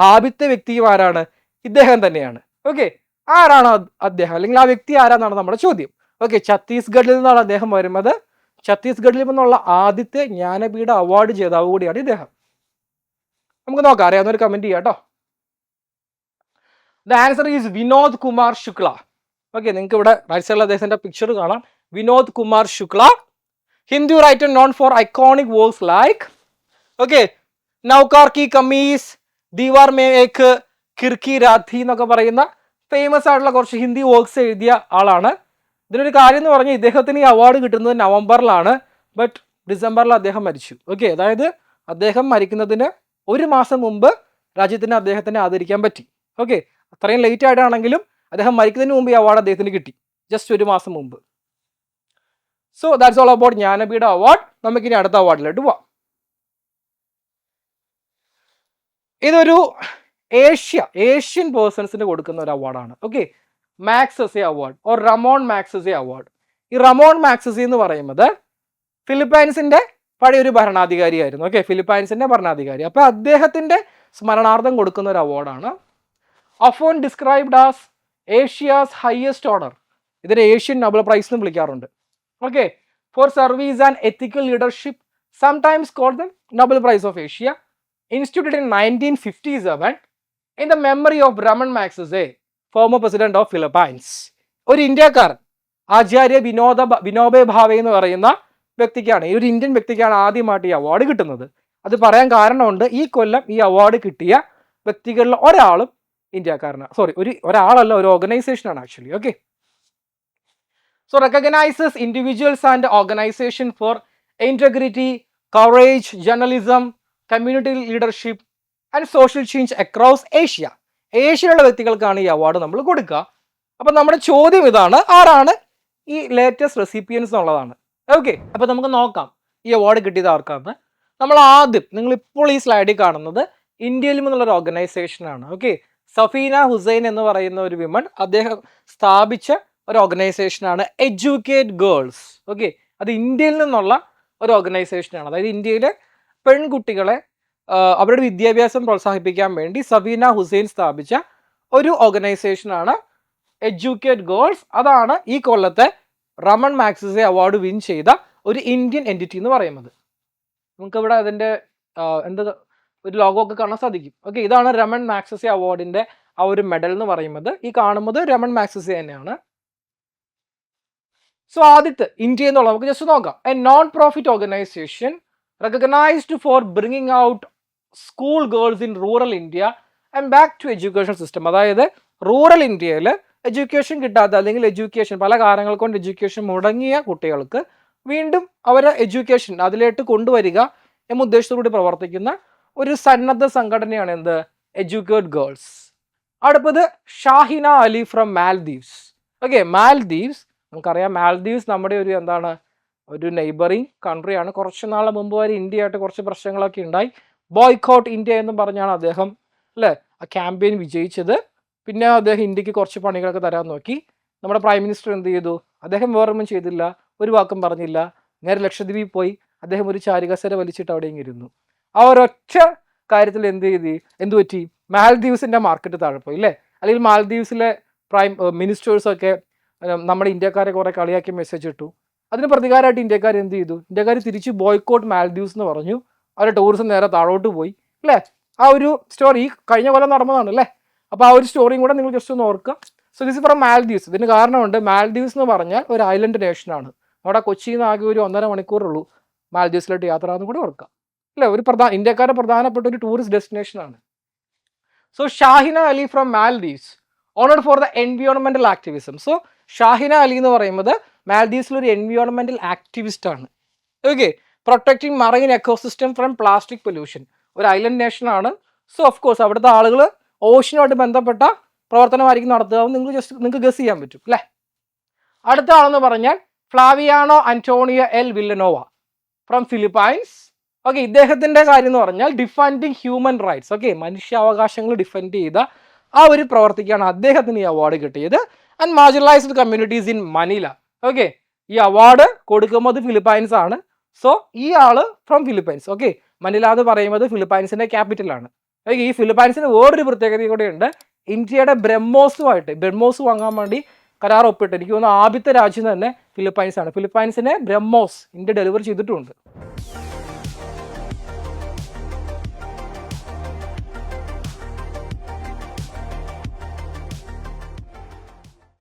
ആദ്യത്തെ വ്യക്തിയും ആരാണ്? ഇദ്ദേഹം തന്നെയാണ്. ഓക്കെ, ആരാണ് അദ്ദേഹം, അല്ലെങ്കിൽ ആ വ്യക്തി ആരാന്നാണ് നമ്മുടെ ചോദ്യം. ഓക്കെ, ഛത്തീസ്ഗഡിൽ നിന്നാണ് അദ്ദേഹം വരുന്നത്. ഛത്തീസ്ഗഡിൽ നിന്നുള്ള ആദ്യത്തെ ജ്ഞാനപീഠ അവാർഡ് ജേതാവ് കൂടിയാണ് ഇദ്ദേഹം. നമുക്ക് നോക്കാം, അറിയാവുന്ന ഒരു കമന്റ് ചെയ്യാം കേട്ടോ. The answer is Vinod Kumar Shukla. Okay, നിങ്ങൾക്ക് ഇവിടെ റൈറ്റ് സൈഡിൽ അദ്ദേഹത്തിന്റെ പിക്ചർ കാണാം. Vinod Kumar Shukla, Hindi writer known for iconic works like Naukar Ki Kameez, Deewar Mein Ek Khirki Rahati എന്നൊക്കെ പറയുന്ന ഫേമസ് ആയിട്ടുള്ള കുറച്ച് ഹിന്ദി വർക്ക്സ് എഴുതിയ ആളാണ്. ഇതിനൊരു കാര്യം എന്ന് പറഞ്ഞാൽ ഇദ്ദേഹത്തിന് ഈ അവാർഡ് കിട്ടുന്നത് നവംബറിലാണ്, ബട്ട് ഡിസംബറിൽ അദ്ദേഹം മരിച്ചു. ഓക്കെ, അതായത് അദ്ദേഹം മരിക്കുന്നതിന് ഒരു മാസം മുമ്പ് രാജ്യത്തിന് അദ്ദേഹത്തിനെ ആദരിക്കാൻ പറ്റി. ഓക്കെ, അത്രയും ലേറ്റ് ആയിട്ടാണെങ്കിലും അദ്ദേഹം മരിക്കുന്നതിന് മുമ്പ് ഈ അവാർഡ് അദ്ദേഹത്തിന് കിട്ടി, ജസ്റ്റ് ഒരു മാസം മുമ്പ്. So that's all about Jnanpith award. നമുക്കിനി അടുത്ത അവാർഡിലോട്ട് പോവാം. ഇതൊരു ഏഷ്യൻ പേഴ്സൺസിന് കൊടുക്കുന്ന ഒരു അവാർഡാണ്. Okay, Magsaysay award or Ramon Magsaysay award. ഈ റമോൺ മാക്സസെ എന്ന് പറയുന്നത് ഫിലിപ്പൈൻസിന്റെ പഴയ ഒരു ഭരണാധികാരിയായിരുന്നു. ഓക്കെ, ഫിലിപ്പൈൻസിന്റെ ഭരണാധികാരി. അപ്പോൾ അദ്ദേഹത്തിന്റെ സ്മരണാർത്ഥം കൊടുക്കുന്ന ഒരു അവാർഡാണ്. often described as Asia's highest order. ഇതിനെ ഏഷ്യൻ നൊബൽ പ്രൈസ് എന്ന് വിളിക്കാറുണ്ട്. Okay, for service and ethical leadership, sometimes called the Nobel prize of Asia, instituted in 1957 in the memory of Ramon Magsaysay, former president of Philippines. ഒരു ഇന്ത്യക്കാരൻ, ആചാര്യ വിനോബ ഭാവെ എന്ന് പറയുന്ന വ്യക്തിക്കാണ്, ഈ ഒരു Indian വ്യക്തിക്കാണ് ആദ്യമായിട്ട് ഈ അവാർഡ് കിട്ടുന്നത്. അത് പറയാൻ കാരണമുണ്ട്, ഈ കൊല്ലം ഈ അവാർഡ് കിട്ടിയ വ്യക്തികളിൽ ഒരാളും ഇന്ത്യക്കാരനാണ്. സോറി, ഒരാളല്ല, ഒരു ഓർഗനൈസേഷനാണ് actually. Okay, so recognises individuals and organisation for integrity, courage, journalism, community leadership and social change across Asia. ഏഷ്യയിലുള്ള വ്യക്തികൾക്കാണ് ഈ അവാർഡ് നമ്മൾ കൊടുക്കുക. അപ്പം നമ്മുടെ ചോദ്യം ഇതാണ്, ആരാണ് ഈ ലേറ്റസ്റ്റ് റെസിപ്പിയൻസ് എന്നുള്ളതാണ്. ഓക്കെ, അപ്പം നമുക്ക് നോക്കാം ഈ അവാർഡ് കിട്ടിയത് ആർക്കാണ്. നമ്മൾ ആദ്യം, നിങ്ങളിപ്പോൾ ഈ സ്ലൈഡിൽ കാണുന്നത് ഇന്ത്യയിൽ നിന്നുള്ളൊരു ഓർഗനൈസേഷനാണ്. ഓക്കെ, സഫീന ഹുസൈൻ എന്ന് പറയുന്ന ഒരു വിമൺ, അദ്ദേഹം സ്ഥാപിച്ച ഒരു ഓർഗനൈസേഷനാണ് എഡ്യൂക്കേറ്റ് ഗേൾസ്. ഓക്കെ, അത് ഇന്ത്യയിൽ നിന്നുള്ള ഒരു ഓർഗനൈസേഷനാണ്. അതായത് ഇന്ത്യയിലെ പെൺകുട്ടികളെ അവരുടെ വിദ്യാഭ്യാസം പ്രോത്സാഹിപ്പിക്കാൻ വേണ്ടി സഫീന ഹുസൈൻ സ്ഥാപിച്ച ഒരു ഓർഗനൈസേഷനാണ് എഡ്യൂക്കേറ്റ് ഗേൾസ്. അതാണ് ഈ കൊല്ലത്തെ റമൺ മാഗ്സസെ അവാർഡ് വിൻ ചെയ്ത ഒരു ഇന്ത്യൻ എൻറ്റിറ്റി എന്ന് പറയുന്നത്. നമുക്കിവിടെ അതിൻ്റെ ഒരു ലോഗോ ഒക്കെ കാണാൻ സാധിക്കും. ഓക്കെ, ഇതാണ് റമൺ മാഗ്സസെ അവാർഡിന്റെ ആ ഒരു മെഡൽ എന്ന് പറയുന്നത്. ഈ കാണുന്നത് റമൺ മാഗ്സസെ തന്നെയാണ്. സോ ആദ്യത്തെ ഇന്ത്യ എന്നുള്ള നമുക്ക് ജസ്റ്റ് നോക്കാം. A non profit organisation recognised for bringing out school girls in rural India and back to education system. അതായത് റൂറൽ ഇന്ത്യയിൽ എഡ്യൂക്കേഷൻ കിട്ടാത്ത, അല്ലെങ്കിൽ എഡ്യൂക്കേഷൻ പല കാരണങ്ങൾ കൊണ്ട് എഡ്യൂക്കേഷൻ മുടങ്ങിയ കുട്ടികൾക്ക് വീണ്ടും അവരെ എഡ്യൂക്കേഷൻ അതിലേക്ക് കൊണ്ടുവരിക എന്ന ഉദ്ദേശത്തോടുകൂടി പ്രവർത്തിക്കുന്ന ഒരു സന്നദ്ധ സംഘടനയാണ് എന്ത്, എഡ്യൂക്കേറ്റ് ഗേൾസ്. അടുത്തത് ഷാഹിന അലി ഫ്രം മാൽദീവ്സ്. ഓക്കെ, മാൽദീവ്സ് നമുക്കറിയാം, മാൽദീവ്സ് നമ്മുടെ ഒരു നെയ്ബറിങ് കൺട്രിയാണ്. കുറച്ച് നാൾ മുമ്പ് വരെ ഇന്ത്യയായിട്ട് കുറച്ച് പ്രശ്നങ്ങളൊക്കെ ഉണ്ടായി. ബോയ്ക്കോട്ട് ഇന്ത്യ എന്ന് പറഞ്ഞാണ് അദ്ദേഹം ആ ക്യാമ്പയിൻ വിജയിച്ചത്. പിന്നെ അദ്ദേഹം ഇന്ത്യക്ക് കുറച്ച് പണികളൊക്കെ തരാൻ നോക്കി. നമ്മുടെ പ്രൈം മിനിസ്റ്റർ എന്ത് ചെയ്തു? അദ്ദേഹം വേറൊന്നും ചെയ്തില്ല, ഒരു വാക്കും പറഞ്ഞില്ല. നേരെ ലക്ഷദ്വീപിൽ പോയി അദ്ദേഹം ഒരു ചാരുകസേര വലിച്ചിട്ട് അവിടെ ഇരുന്നു. ആ ഒരൊറ്റ കാര്യത്തിൽ എന്ത് പറ്റി? മാൽദീവ്സിന്റെ മാർക്കറ്റ് താഴെ പോയി അല്ലേ? അല്ലെങ്കിൽ മാൽദീവ്സിലെ മിനിസ്റ്റേഴ്സൊക്കെ നമ്മുടെ ഇന്ത്യക്കാരെ കുറെ കളിയാക്കി മെസ്സേജ് ഇട്ടു. അതിന് പ്രതികാരമായിട്ട് ഇന്ത്യക്കാർ എന്ത് ചെയ്തു? ഇന്ത്യക്കാർ തിരിച്ച് ബോയ്ക്കോട്ട് മാൽദീവ്സ് എന്ന് പറഞ്ഞു. അവരുടെ ടൂറിസം നേരെ താഴോട്ട് പോയി അല്ലേ? ആ ഒരു സ്റ്റോറി കഴിഞ്ഞ കൊല്ലം നടന്നതാണ് അല്ലേ? അപ്പോൾ ആ ഒരു സ്റ്റോറിയും കൂടെ നിങ്ങൾ ജസ്റ്റ് ഒന്ന് ഓർക്കുക. So this from Maldives. ഇതിന് കാരണമുണ്ട്, മാൽദീവ്സ് എന്ന് പറഞ്ഞാൽ ഒരു ഐലൻഡ് നേഷനാണ്. അവിടെ കൊച്ചിയിൽ നിന്ന് ആകെ ഒരു 1.5 മണിക്കൂറുള്ളൂ മാൽദീവ്സിലോട്ട് യാത്ര എന്ന് കൂടെ ഓർക്കുക അല്ലേ? ഒരു ഇന്ത്യക്കാരുടെ പ്രധാനപ്പെട്ട ഒരു ടൂറിസ്റ്റ് ഡെസ്റ്റിനേഷനാണ്. So Shahina Ali from Maldives honored for the environmental activism. So Shahina Ali എന്ന് പറയുന്നത് മാൽഡീവ്സിലൊരു എൻവിയോൺമെൻറ്റൽ ആക്ടിവിസ്റ്റ് ആണ്. Okay, protecting marine ecosystem from plastic pollution. ഒരു ഐലൻഡ് നേഷനാണ്. സോ ഓഫ് കോഴ്സ് അവിടുത്തെ ആളുകൾ ഓഷനുമായിട്ട് ബന്ധപ്പെട്ട പ്രവർത്തനമായിരിക്കും നടത്തുക. നിങ്ങൾക്ക് ഗസ് ചെയ്യാൻ പറ്റും അല്ലേ. അടുത്ത ആളെന്ന് പറഞ്ഞാൽ Flaviano Antonio L Villanueva from Philippines. Okay, ഇദ്ദേഹത്തിൻ്റെ കാര്യം എന്ന് പറഞ്ഞാൽ ഡിഫെൻഡിങ് ഹ്യൂമൻ റൈറ്റ്സ്. ഓക്കെ, മനുഷ്യാവകാശങ്ങൾ ഡിഫെൻഡ് ചെയ്ത ആ ഒരു പ്രവർത്തിക്കാണ് അദ്ദേഹത്തിന് ഈ അവാർഡ് കിട്ടിയത്. And marginalised communities in Manila. Okay, ഈ അവാർഡ് കൊടുക്കുന്നത് ഫിലിപ്പൈൻസ് ആണ്. സോ ഈ ആള് ഫ്രം ഫിലിപ്പൈൻസ്. ഓക്കെ, മനില എന്ന് പറയുന്നത് ഫിലിപ്പൈൻസിന്റെ ക്യാപിറ്റലാണ്. ഓക്കെ, ഈ ഫിലിപ്പൈൻസിന് വേറൊരു പ്രത്യേകത കൂടെ ഉണ്ട്. ഇന്ത്യയുടെ ബ്രഹ്മോസ് വാങ്ങാൻ വേണ്ടി കരാർ ഒപ്പിട്ട് എനിക്ക് തോന്നുന്നു ആദ്യത്തെ രാജ്യം തന്നെ ഫിലിപ്പൈൻസ് ആണ്. ഫിലിപ്പൈൻസിനെ ബ്രഹ്മോസ് ഇന്ത്യ ഡെലിവർ ചെയ്തിട്ടുമുണ്ട്.